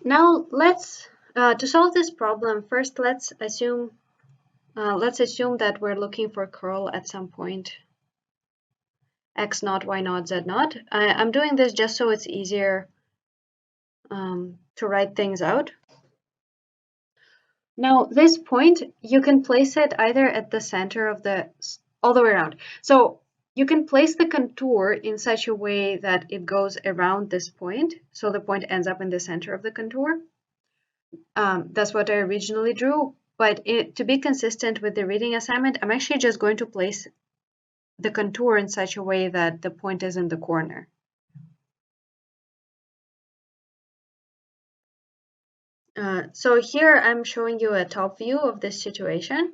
Now let's, to solve this problem, first let's assume that we're looking for curl at some point x naught, y naught, z naught. I'm doing this just so it's easier to write things out. Now this point, you can place it either at the center of the, all the way around. So you can place the contour in such a way that it goes around this point, so the point ends up in the center of the contour. That's what I originally drew, but to be consistent with the reading assignment, I'm actually just going to place the contour in such a way that the point is in the corner. So here I'm showing you a top view of this situation.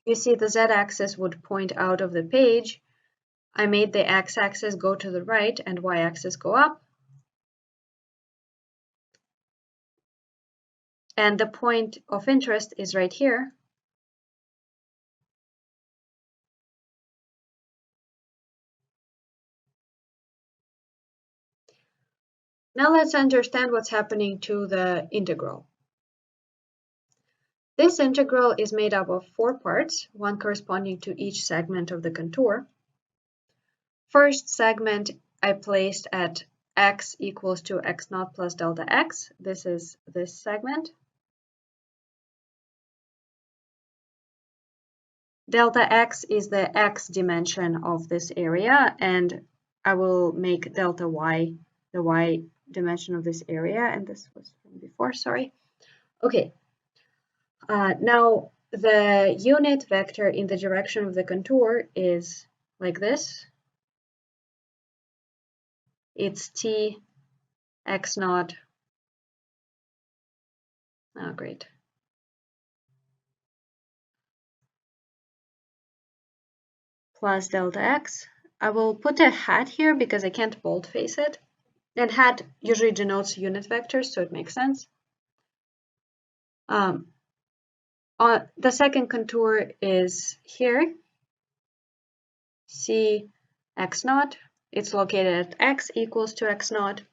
You see the z-axis would point out of the page. I made the x-axis go to the right and y-axis go up. And the point of interest is right here. Now let's understand what's happening to the integral. This integral is made up of 4 parts, one corresponding to each segment of the contour. First segment I placed at x equals to x naught plus delta x. This is this segment. Delta x is the x dimension of this area, and I will make delta y the y dimension of this area, and this was from before, sorry. Okay, now the unit vector in the direction of the contour is like this. It's t x naught, oh great, plus delta x. I will put a hat here because I can't boldface it. And hat usually denotes unit vectors, so it makes sense. The second contour is here, c x naught. It's located at x equals to x naught.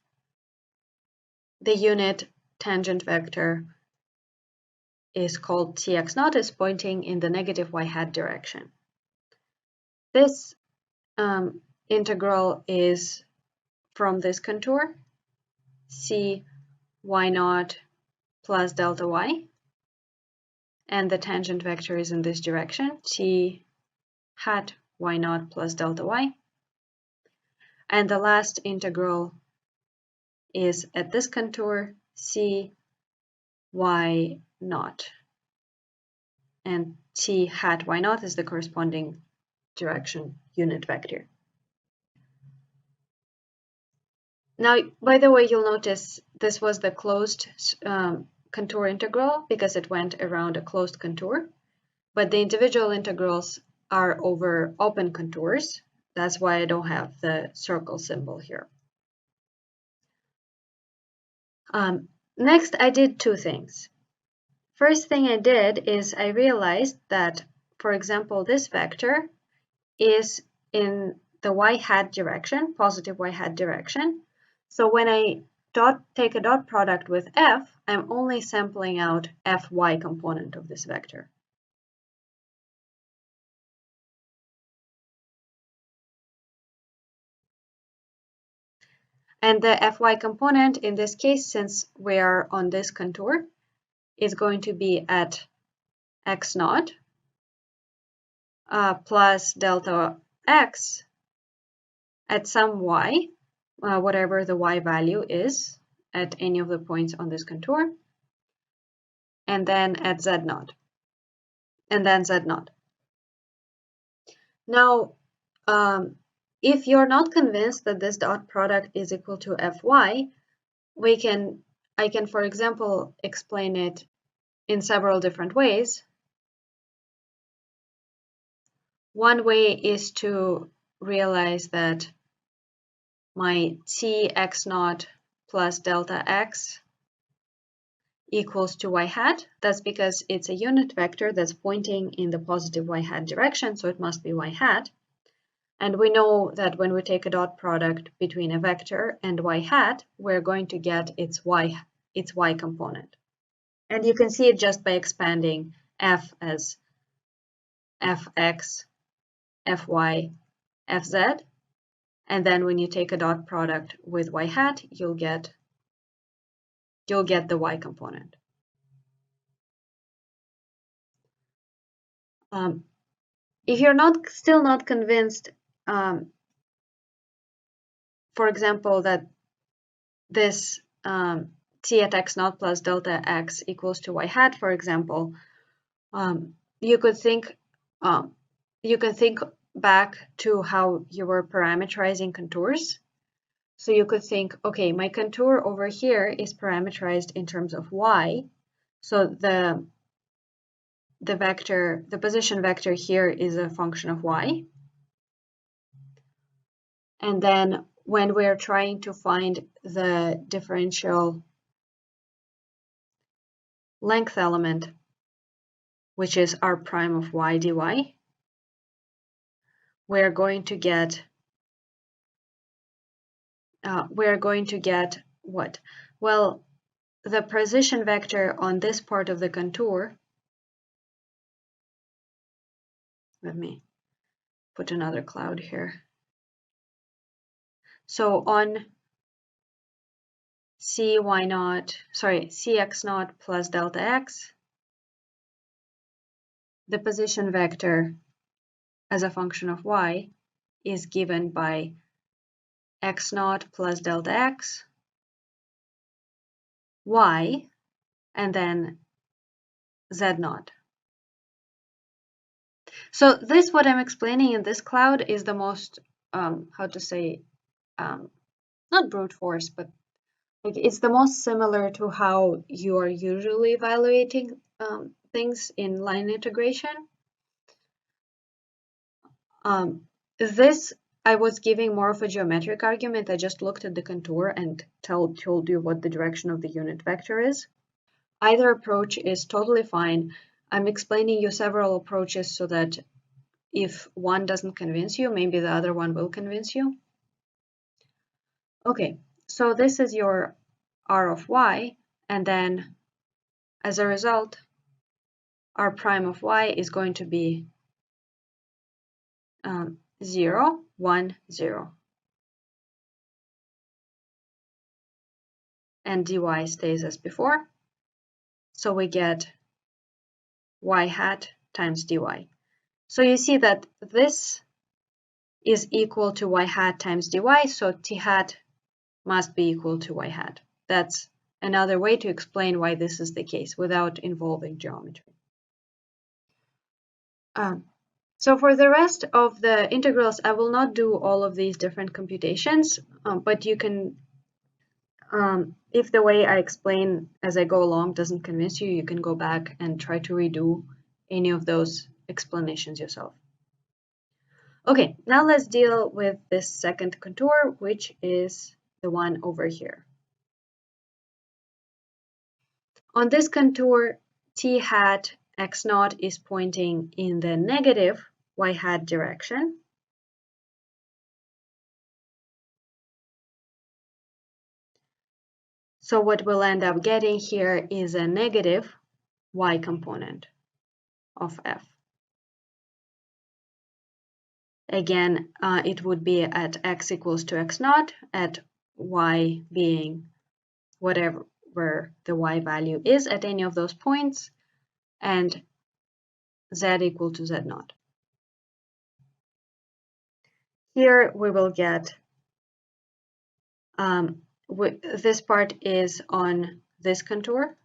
The unit tangent vector is called tx naught, is pointing in the negative y hat direction. This integral is from this contour, c y naught plus delta y, and the tangent vector is in this direction, t hat y naught plus delta y. And the last integral is at this contour, c y naught. And t hat y naught is the corresponding direction unit vector. Now, by the way, you'll notice this was the closed contour integral because it went around a closed contour, but the individual integrals are over open contours. That's why I don't have the circle symbol here. Next, I did two things. First thing I did is I realized that, for example, this vector is in the y hat direction, positive y hat direction. So when I take a dot product with f, I'm only sampling out fy component of this vector. And the fy component in this case, since we are on this contour, is going to be at x naught plus delta x at some y, whatever the y value is at any of the points on this contour, and then at z naught, and then z naught. Now, if you're not convinced that this dot product is equal to fy, I can, for example, explain it in several different ways. One way is to realize that my t x naught plus delta x equals to y hat. That's because it's a unit vector that's pointing in the positive y hat direction, so it must be y hat. And we know that when we take a dot product between a vector and y hat, we're going to get its y component. And you can see it just by expanding f as fx, fy, fz. And then when you take a dot product with y hat, you'll get the y component. If you're still not convinced, for example, that this t at x naught plus delta x equals to y hat, for example, you could think back to how you were parameterizing contours. So you could think, okay, my contour over here is parameterized in terms of y. So the position vector here is a function of y. And then when we're trying to find the differential length element, which is r prime of y dy, we're going to get what? Well, the position vector on this part of the contour, let me put another cloud here. So on cx naught plus delta x, the position vector as a function of y is given by x naught plus delta x, y, and then z naught. So this, what I'm explaining in this cloud, is the most, not brute force, but like it's the most similar to how you are usually evaluating things in line integration. This, I was giving more of a geometric argument. I just looked at the contour and told you what the direction of the unit vector is. Either approach is totally fine. I'm explaining you several approaches so that if one doesn't convince you, maybe the other one will convince you. Okay, so this is your r of y, and then as a result, r prime of y is going to be 0, 1, 0. And dy stays as before. So we get y hat times dy. So you see that this is equal to y hat times dy, so t hat must be equal to y hat. That's another way to explain why this is the case without involving geometry. So for the rest of the integrals, I will not do all of these different computations, but you can, if the way I explain as I go along doesn't convince you, you can go back and try to redo any of those explanations yourself. Okay, now let's deal with this second contour, which is the one over here. On this contour, t hat x naught is pointing in the negative y hat direction. So what we'll end up getting here is a negative y component of f. Again, it would be at x equals to x naught, at y being whatever the y value is at any of those points, and z equal to z naught. Here we will get, this part is on this contour.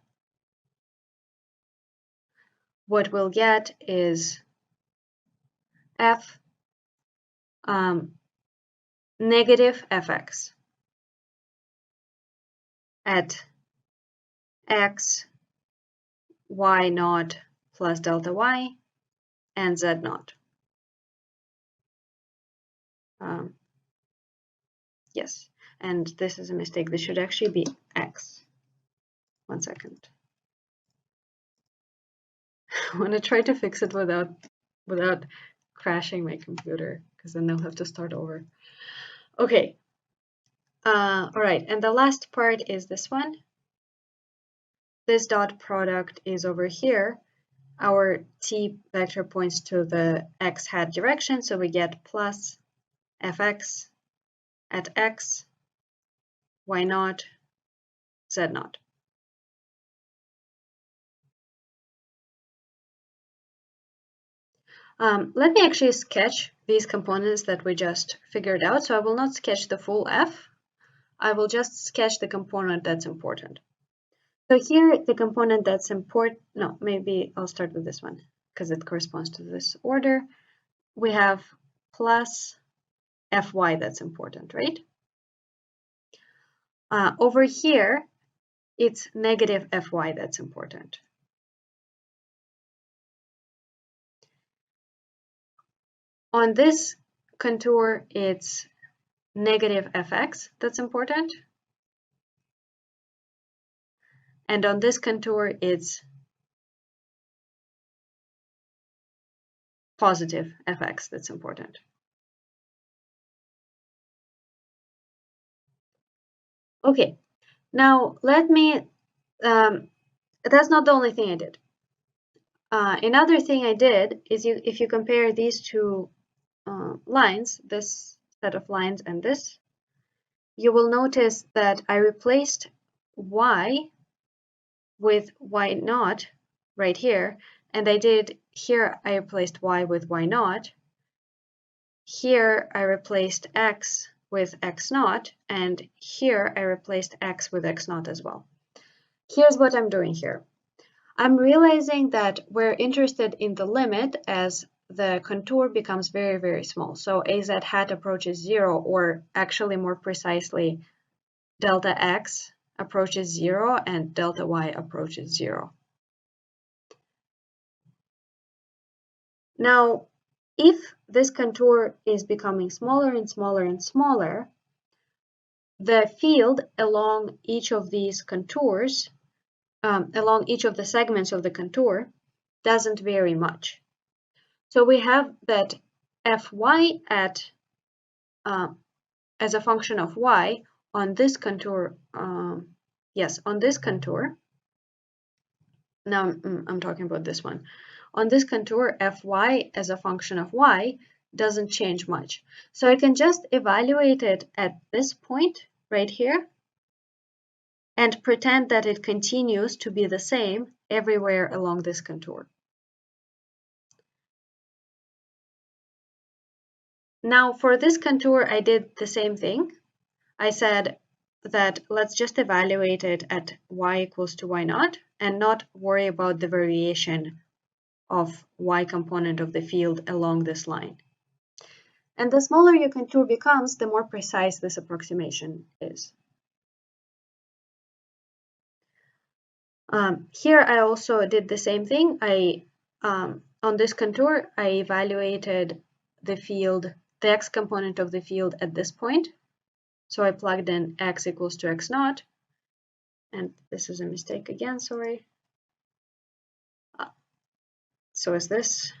What we'll get is f negative fx at x y naught plus delta y and z naught. Yes, and this is a mistake. This should actually be x. 1 second. I want to try to fix it without crashing my computer, because then I'll have to start over. Okay. All right, and the last part is this one. This dot product is over here. Our t vector points to the x hat direction, so we get plus fx at x, y naught, z naught. Let me actually sketch these components that we just figured out. So I will not sketch the full f. I will just sketch the component that's important. So here, the component that's important, no, maybe I'll start with this one because it corresponds to this order. We have plus fy that's important, right? Over here, it's negative fy that's important. On this contour, it's negative fx that's important. And on this contour, it's positive fx that's important. Okay, now let me, that's not the only thing I did. Another thing I did is if you compare these two lines, this set of lines and this, you will notice that I replaced y with y naught right here, and I did here I replaced y with y naught. Here I replaced x with x naught, and here I replaced x with x naught as well. Here's what I'm doing here. I'm realizing that we're interested in the limit as the contour becomes very, very small. So az hat approaches 0, or actually more precisely, delta x approaches 0 and delta y approaches 0. Now, if this contour is becoming smaller and smaller and smaller, the field along each of these contours, along each of the segments of the contour, doesn't vary much. So we have that fy at as a function of y on this contour, yes, on this contour. Now I'm talking about this one. On this contour, fy as a function of y doesn't change much. So I can just evaluate it at this point right here and pretend that it continues to be the same everywhere along this contour. Now for this contour, I did the same thing. I said that let's just evaluate it at y equals to y naught and not worry about the variation of y component of the field along this line. And the smaller your contour becomes, the more precise this approximation is. Here I also did the same thing. On this contour, I evaluated the field, the x component of the field at this point. So I plugged in x equals to x naught, and this is a mistake again, sorry. So is this.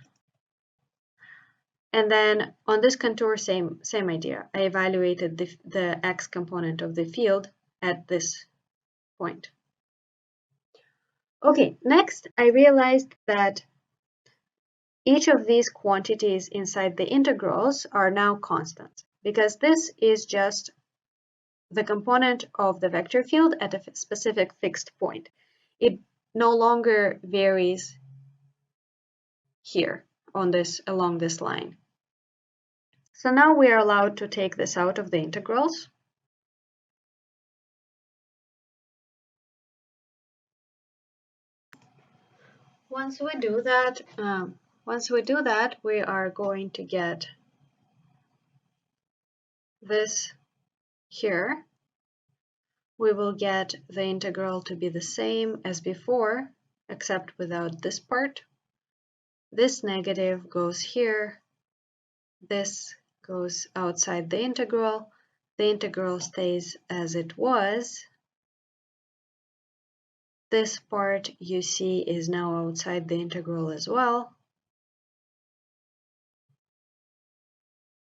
And then on this contour, same idea. I evaluated the x component of the field at this point. Okay, next I realized that each of these quantities inside the integrals are now constants, because this is just the component of the vector field at a specific fixed point. It no longer varies here on this, along this line. So now we are allowed to take this out of the integrals. Once we do that, we are going to get this here. We will get the integral to be the same as before, except without this part. This negative goes here. This goes outside the integral. The integral stays as it was. This part you see is now outside the integral as well.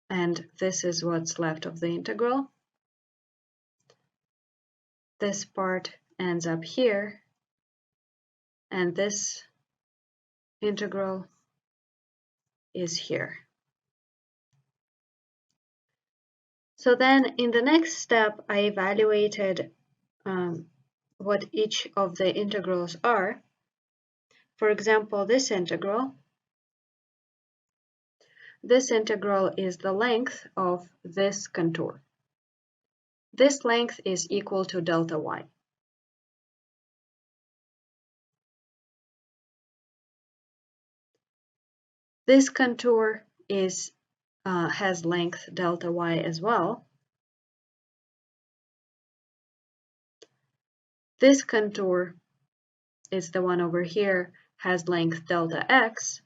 And this is what's left of the integral. This part ends up here, and this integral is here. So then in the next step, I evaluated what each of the integrals are. For example, this integral is the length of this contour. This length is equal to delta y. This contour has length delta y as well. This contour is the one over here, has length delta x.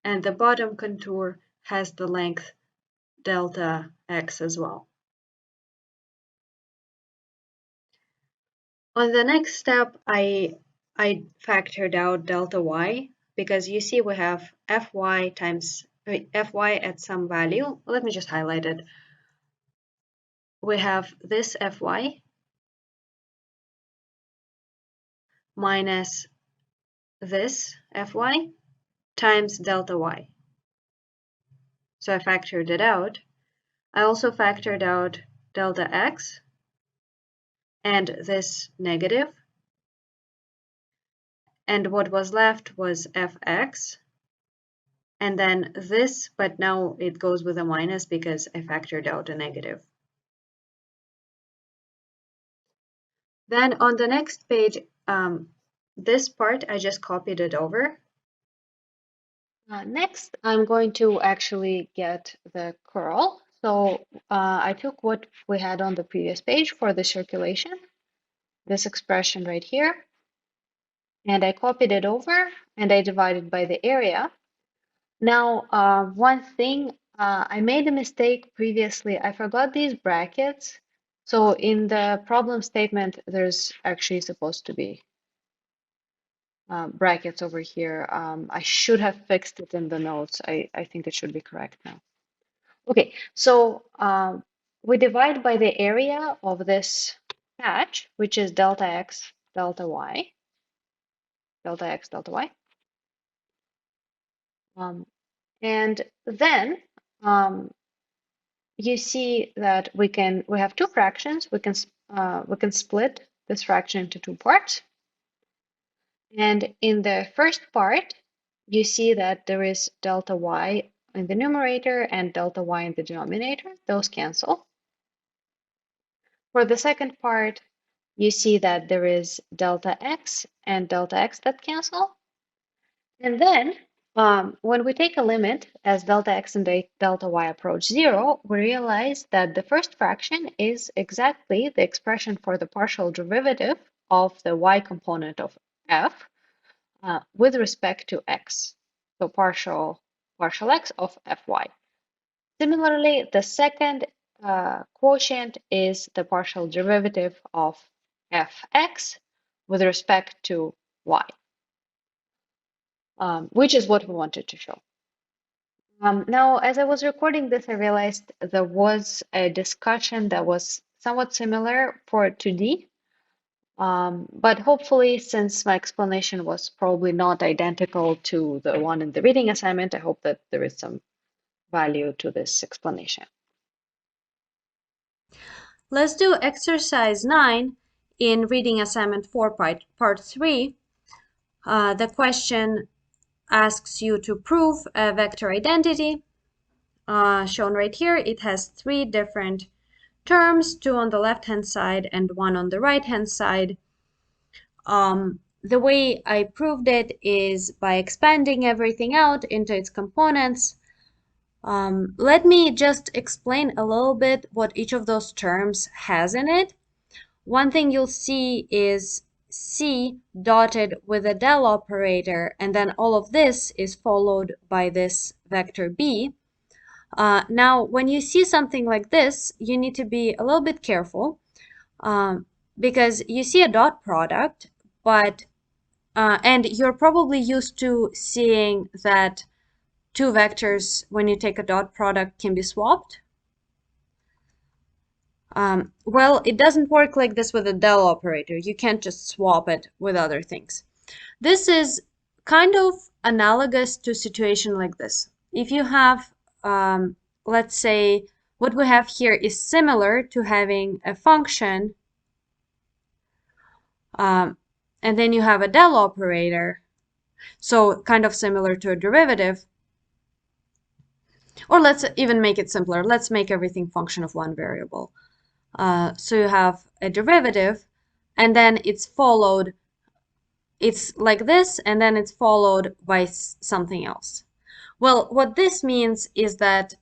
And the bottom contour has the length delta x as well. On the next step, I factored out delta y, because you see we have fy at some value. Let me just highlight it. We have this fy minus this fy times delta y. So I factored it out. I also factored out delta x and this negative. And what was left was fx. And then this, but now it goes with a minus because I factored out a negative. Then on the next page, this part, I just copied it over. Next, I'm going to actually get the curl. So I took what we had on the previous page for the circulation, this expression right here, and I copied it over and I divided by the area. Now, one thing, I made a mistake previously. I forgot these brackets. So in the problem statement, there's actually supposed to be brackets over here. I should have fixed it in the notes. I think it should be correct now. Okay, so we divide by the area of this patch, which is delta x, delta y, delta x, delta y. And then you see that we have two fractions. We can split this fraction into two parts. And in the first part, you see that there is delta y in the numerator and delta y in the denominator. Those cancel. For the second part, you see that there is delta x and delta x that cancel. And then when we take a limit as delta x and delta y approach 0, we realize that the first fraction is exactly the expression for the partial derivative of the y component of f. with respect to x, so partial x of fy. Similarly, the second quotient is the partial derivative of fx with respect to y, which is what we wanted to show. Now, as I was recording this, I realized there was a discussion that was somewhat similar for 2D. But hopefully, since my explanation was probably not identical to the one in the reading assignment, I hope that there is some value to this explanation. Let's do exercise 9 in reading assignment 4, part 3. The question asks you to prove a vector identity. Shown right here, it has 3 different terms, 2 on the left-hand side and 1 on the right-hand side. The way I proved it is by expanding everything out into its components. Let me just explain a little bit what each of those terms has in it. One thing you'll see is C dotted with a del operator, and then all of this is followed by this vector B. Now, when you see something like this, you need to be a little bit careful because you see a dot product, but and you're probably used to seeing that two vectors, when you take a dot product, can be swapped. Well, it doesn't work like this with a del operator. You can't just swap it with other things. This is kind of analogous to a situation like this. If you have, let's say, what we have here is similar to having a function, and then you have a del operator, so kind of similar to a derivative. Or let's even make it simpler. Let's make everything function of one variable. So you have a derivative, and then it's followed, it's like this, and then it's followed by something else. Well, what this means is that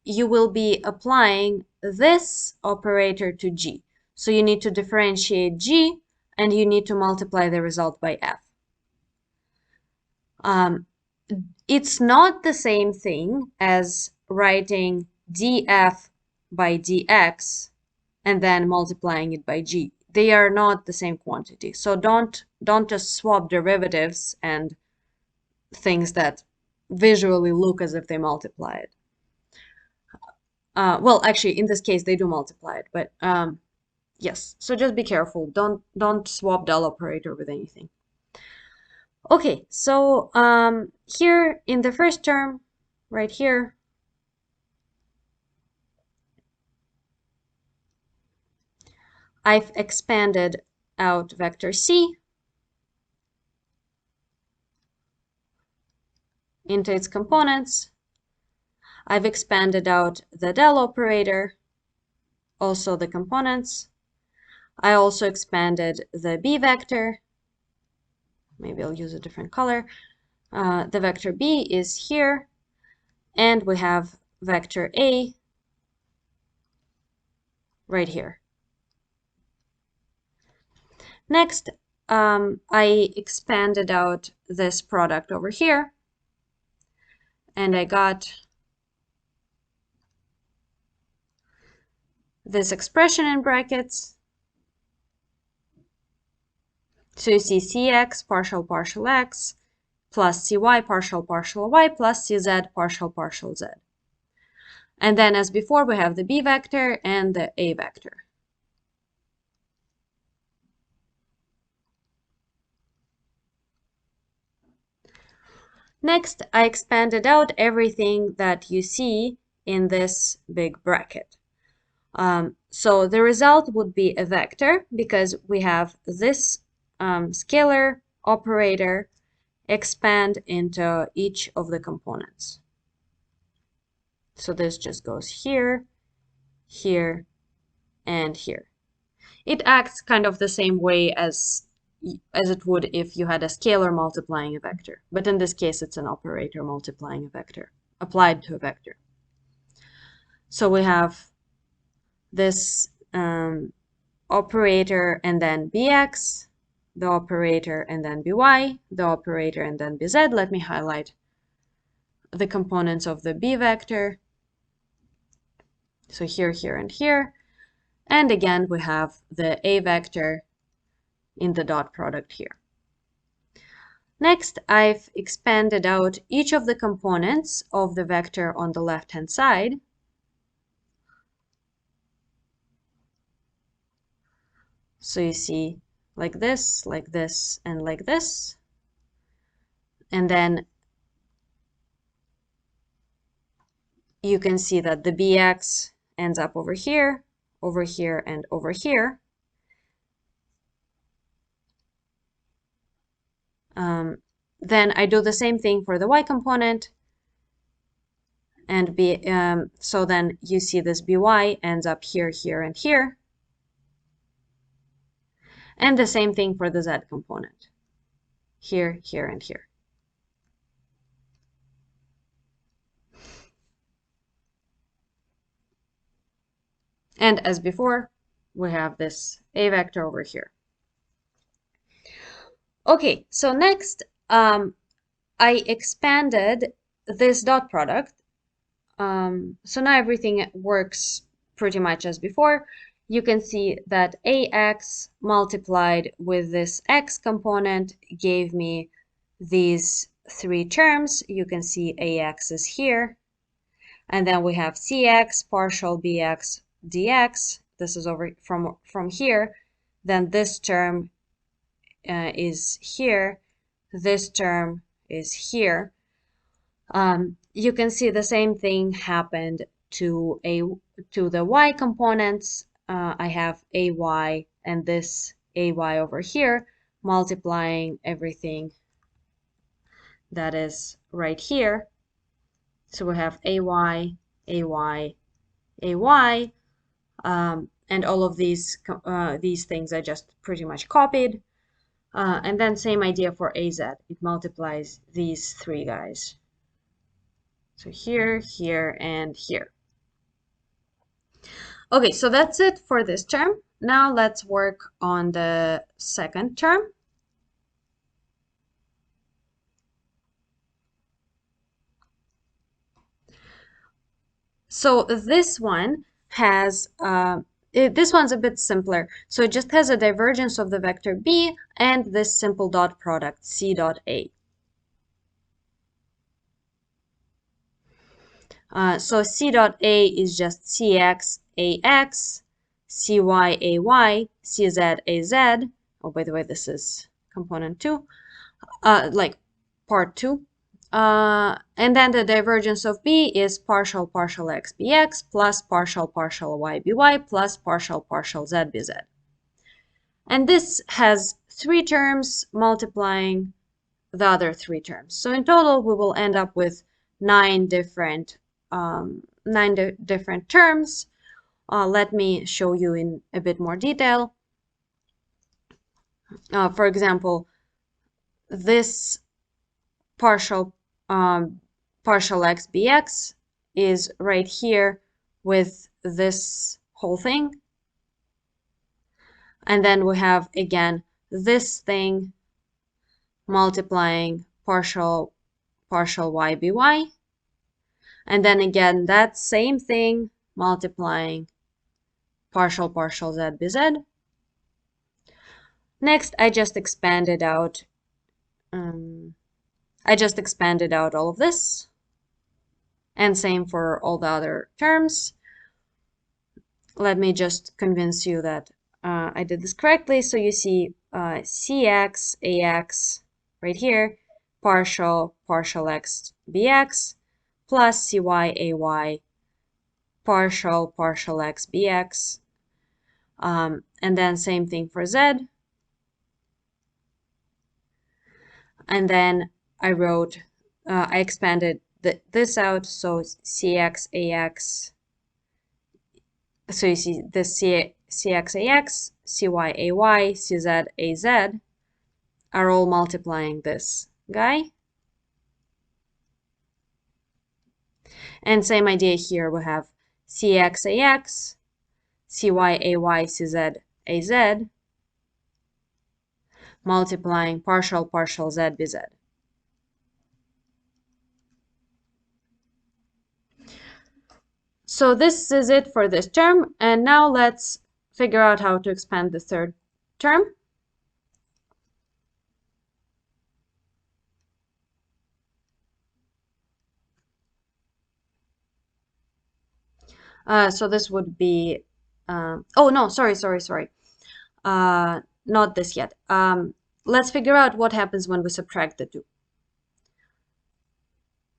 you will be applying this operator to g. So you need to differentiate g, and you need to multiply the result by f. It's not the same thing as writing df by dx and then multiplying it by g. They are not the same quantity. So don't just swap derivatives and things that visually look as if they multiply it. Well, actually, in this case, they do multiply it, but yes. So just be careful. Don't swap del operator with anything. Okay, so here in the first term, right here, I've expanded out vector c into its components. I've expanded out the del operator, also the components. I also expanded the b vector. Maybe I'll use a different color. The vector b is here, and we have vector a right here. Next, I expanded out this product over here, and I got this expression in brackets. So you see cx partial x plus cy partial y plus cz partial z. And then as before, we have the b vector and the a vector. Next, I expanded out everything that you see in this big bracket. So the result would be a vector because we have this scalar operator expand into each of the components. So this just goes here, here, and here. It acts kind of the same way as it would if you had a scalar multiplying a vector. But in this case, it's an operator multiplying a vector, applied to a vector. So we have this operator and then bx, the operator, and then by, the operator, and then bz. Let me highlight the components of the b vector. So here, here, and here. And again, we have the a vector in the dot product here. Next, I've expanded out each of the components of the vector on the left-hand side. So you see like this, and like this. And then you can see that the bx ends up over here, and over here. Then I do the same thing for the y component, and so then you see this by ends up here, here, and here. And the same thing for the z component, here, here, and here. And as before, we have this a vector over here. Okay, so next, I expanded this dot product. So now everything works pretty much as before. You can see that ax multiplied with this x component gave me these three terms. You can see ax is here. And then we have cx partial bx dx. This is over from here. Then this term is here. This term is here. You can see the same thing happened to the y components. I have ay and this ay over here, multiplying everything that is right here. So we have ay, ay, and all of these things I just pretty much copied. And then same idea for az. It multiplies these three guys. So here, here, and here. Okay, so that's it for this term. Now let's work on the second term. So this one has, this one's a bit simpler. So it just has a divergence of the vector b and this simple dot product c dot a. So c dot a is just cx ax, cy ay, cz az. Oh, by the way, this is component 2, like part 2. And then the divergence of b is partial x bx plus partial y by plus partial z bz. And this has 3 terms multiplying the other 3 terms. So in total, we will end up with 9 different terms. Let me show you in a bit more detail. For example, this partial x bx is right here with this whole thing. And then we have, again, this thing multiplying partial y by. And then again, that same thing multiplying partial z bz. Next, I just expanded out all of this, and same for all the other terms. Let me just convince you that I did this correctly. So you see cx ax right here, partial x bx plus cy ay, partial x bx, and then same thing for z. And then I wrote, I expanded this out, so cx ax. So you see this cx ax, cy ay, cz az are all multiplying this guy. And same idea here, we have cx ax, cy ay, cz az. multiplying partial z bz. So this is it for this term, and now let's figure out how to expand the third term. So this would be, oh no, sorry. Not this yet. Let's figure out what happens when we subtract the two.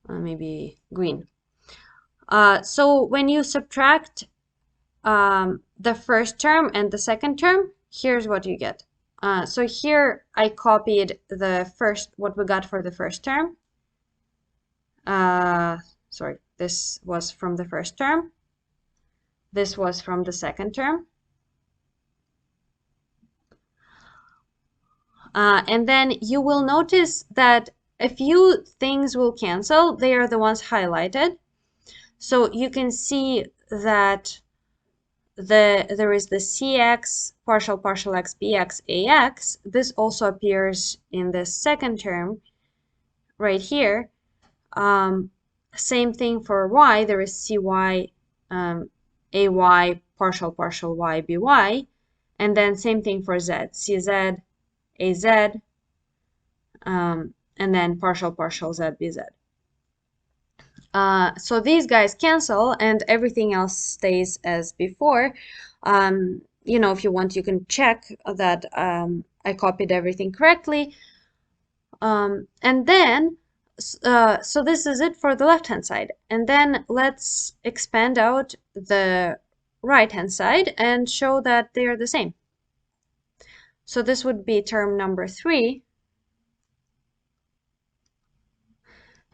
Maybe green. So when you subtract the first term and the second term, here's what you get. So here I copied the first, what we got for the first term. Sorry, this was from the first term. This was from the second term. And then you will notice that a few things will cancel. They are the ones highlighted. So you can see that there is the cx, partial x, bx, ax. This also appears in the second term right here. Same thing for y. There is cy, ay, partial y, by. And then same thing for z, cz, az, and then partial z, bz. So these guys cancel and everything else stays as before. You know, if you want, you can check that I copied everything correctly. And then, so this is it for the left-hand side. And then let's expand out the right-hand side and show that they are the same. So this would be term number 3.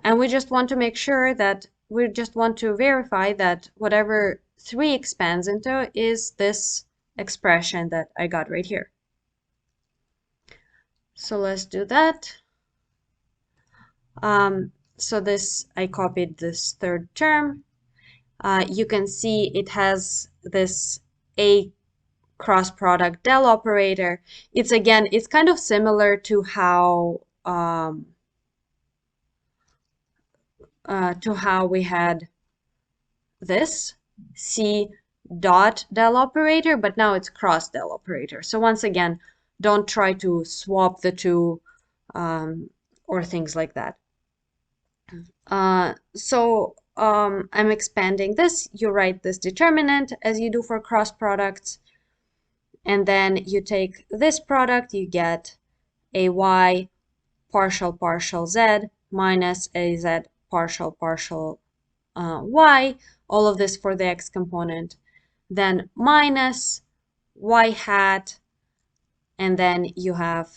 And we just want to make sure that we just want to verify that whatever 3 expands into is this expression that I got right here. So let's do that. So this, I copied this third term. You can see it has this A cross product del operator. It's again, it's kind of similar to how we had this C dot del operator, but now it's cross del operator. So once again, don't try to swap the two or things like that. I'm expanding this. You write this determinant as you do for cross products. And then you take this product, you get ay partial z minus az partial y, all of this for the x component, then minus y hat, and then you have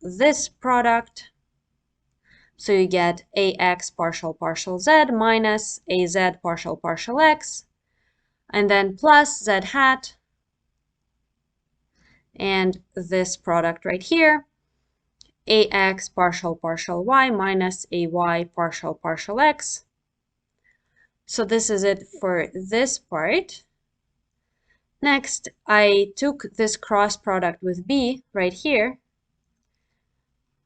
this product. So you get ax partial z minus az partial x, and then plus z hat, and this product right here, ax partial y minus ay partial x. So this is it for this part. Next, I took this cross product with b right here.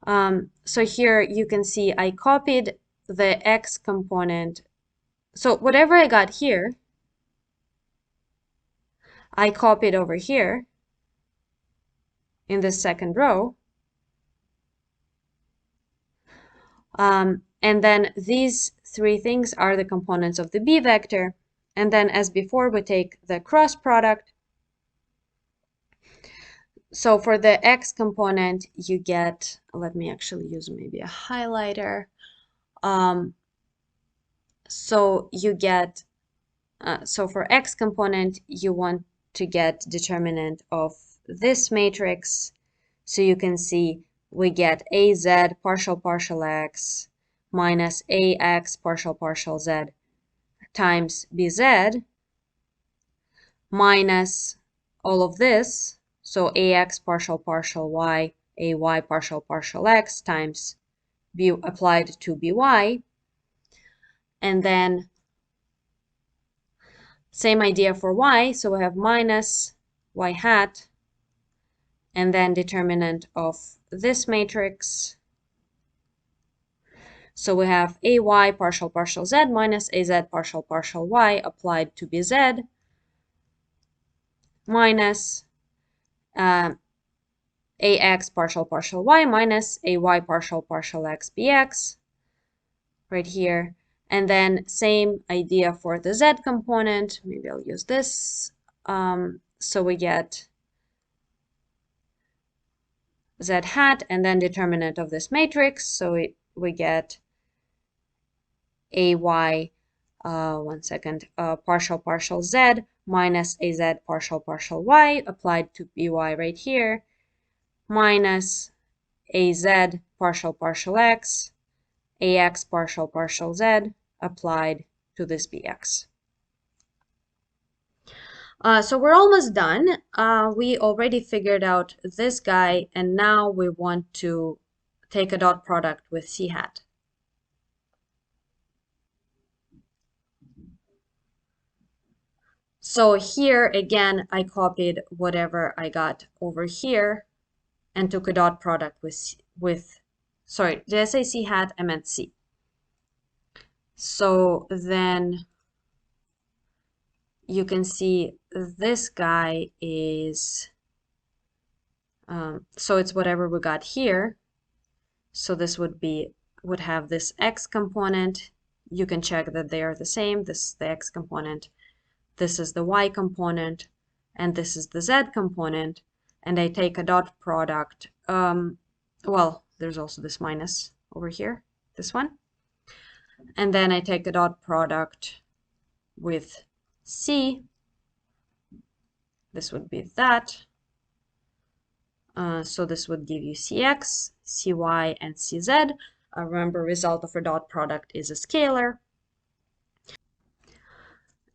So here you can see I copied the x component. So whatever I got here, I copied over here in the second row. And then these 3 things are the components of the b vector. And then as before, we take the cross product. So for the x component, you get, let me actually use maybe a highlighter. So you get, so for x component, you want to get determinant of this matrix. So you can see we get az partial x minus ax partial z times bz minus all of this. So ax partial y, ay partial x times b applied to by. And then same idea for y. So we have minus y hat, and then determinant of this matrix. So we have AY partial partial Z minus AZ partial partial Y applied to BZ minus AX partial partial Y minus AY partial partial X BX right here. And then same idea for the Z component. Maybe I'll use this. So we get Z hat and then determinant of this matrix. So we get AY, partial partial Z minus AZ partial partial Y applied to BY right here minus AZ partial partial X, AX partial partial Z applied to this BX. So we're almost done. We already figured out this guy, and now we want to take a dot product with C hat. So here again, I copied whatever I got over here and took a dot product with sorry, did I say C hat? I meant C. So then you can see this guy is, so it's whatever we got here. So this would have this X component. You can check that they are the same. This is the X component. This is the Y component. And this is the Z component. And I take a dot product. Well, there's also this minus over here, this one. And then I take a dot product with C. This would be that. So this would give you Cx, Cy, and Cz. Remember, result of a dot product is a scalar.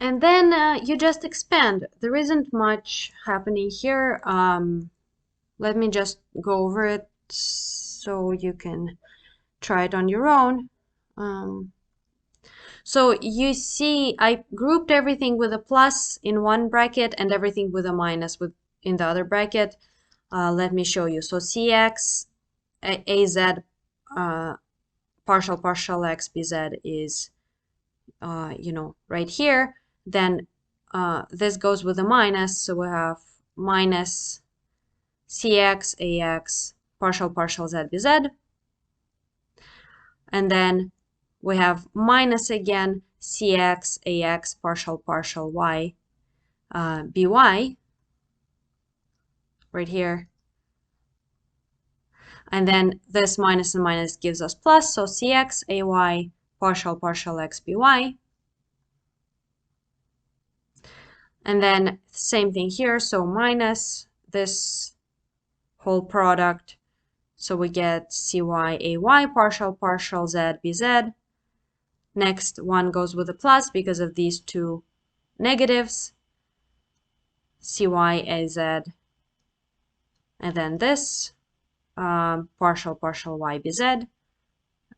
And then you just expand. There isn't much happening here. Let me just go over it so you can try it on your own. So you see, I grouped everything with a plus in one bracket and everything with a minus in the other bracket. Let me show you. So Cx, Az, partial partial X, Bz is, right here. Then this goes with a minus, so we have minus Cx, Ax, partial partial Z, Bz. And then we have minus again, Cx, Ax, partial partial Y, By, right here. And then this minus and minus gives us plus, so Cx, Ay, partial partial X, By. And then same thing here, so minus this whole product. So we get Cy, Ay, partial partial Z, Bz. Next one goes with a plus because of these two negatives. Cy, Az. And then this. Partial partial Y, Bz.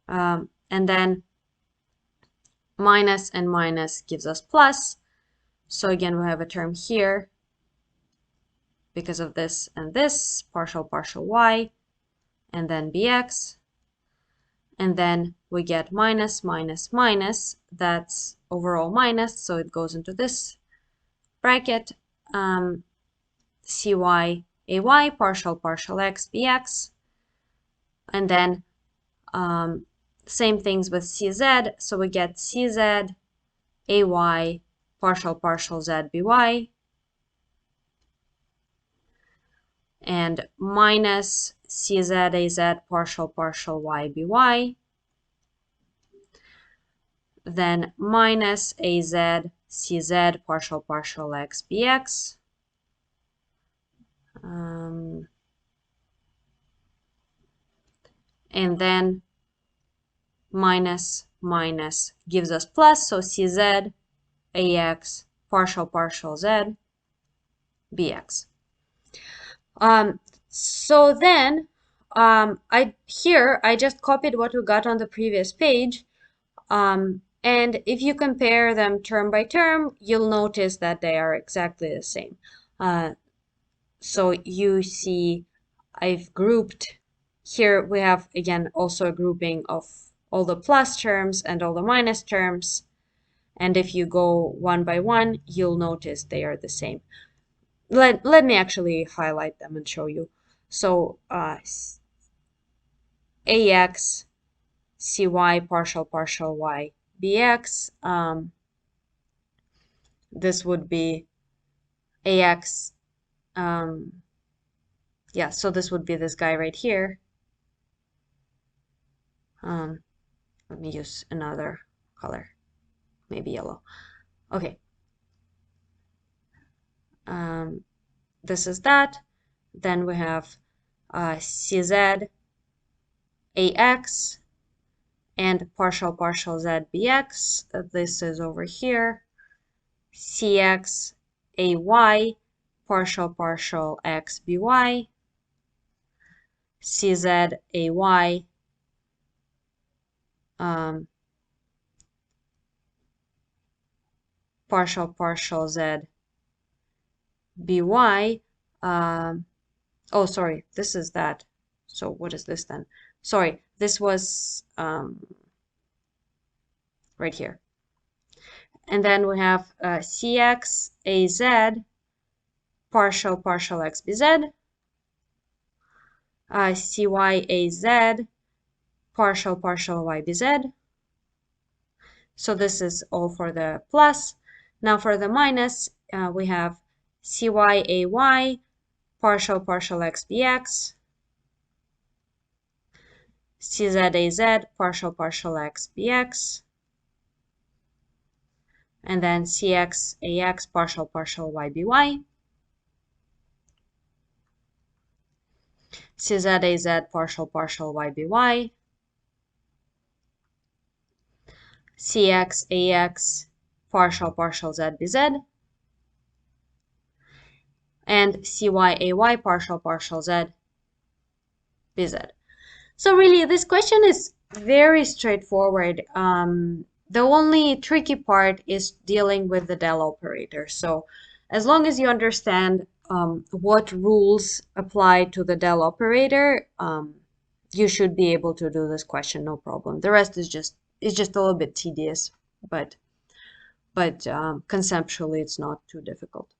And then minus and minus gives us plus. So again, we have a term here because of this and this, partial partial Y, and then Bx. And then we get minus, minus, minus. That's overall minus, so it goes into this bracket. Cy, Ay, partial partial X, Bx. And then same things with Cz, so we get Cz, Ay, partial partial Z, By. And minus Cz, Az, partial partial Y, By. Then minus Az, Cz, partial partial X, Bx. And then minus minus gives us plus, so Cz, Ax, partial partial Z, Bx. So then I just copied what we got on the previous page. And if you compare them term by term, you'll notice that they are exactly the same. So you see I've grouped here we have, again, also a grouping of all the plus terms and all the minus terms. And if you go one by one, you'll notice they are the same. Let me actually highlight them and show you. So ax cy partial y bx, this would be ax, yeah, so this would be this guy right here. Let me use another color, maybe yellow. Okay. This is that. Then we have cz ax and partial z bx. This is over here. cx ay partial x by. cz ay partial z by. Oh, sorry, this is that. So what is this then? Sorry, this was right here. And then we have cx az partial x bz, cy az partial y bz. So this is all for the plus. Now for the minus, we have cy ay partial x bx, cz az partial x bx, and then cx ax partial y by, cz az partial y by, cx ax partial z bz, and cy ay partial z bz. So really, this question is very straightforward. The only tricky part is dealing with the del operator. So as long as you understand what rules apply to the del operator, you should be able to do this question, no problem. The rest is just a little bit tedious, but conceptually it's not too difficult.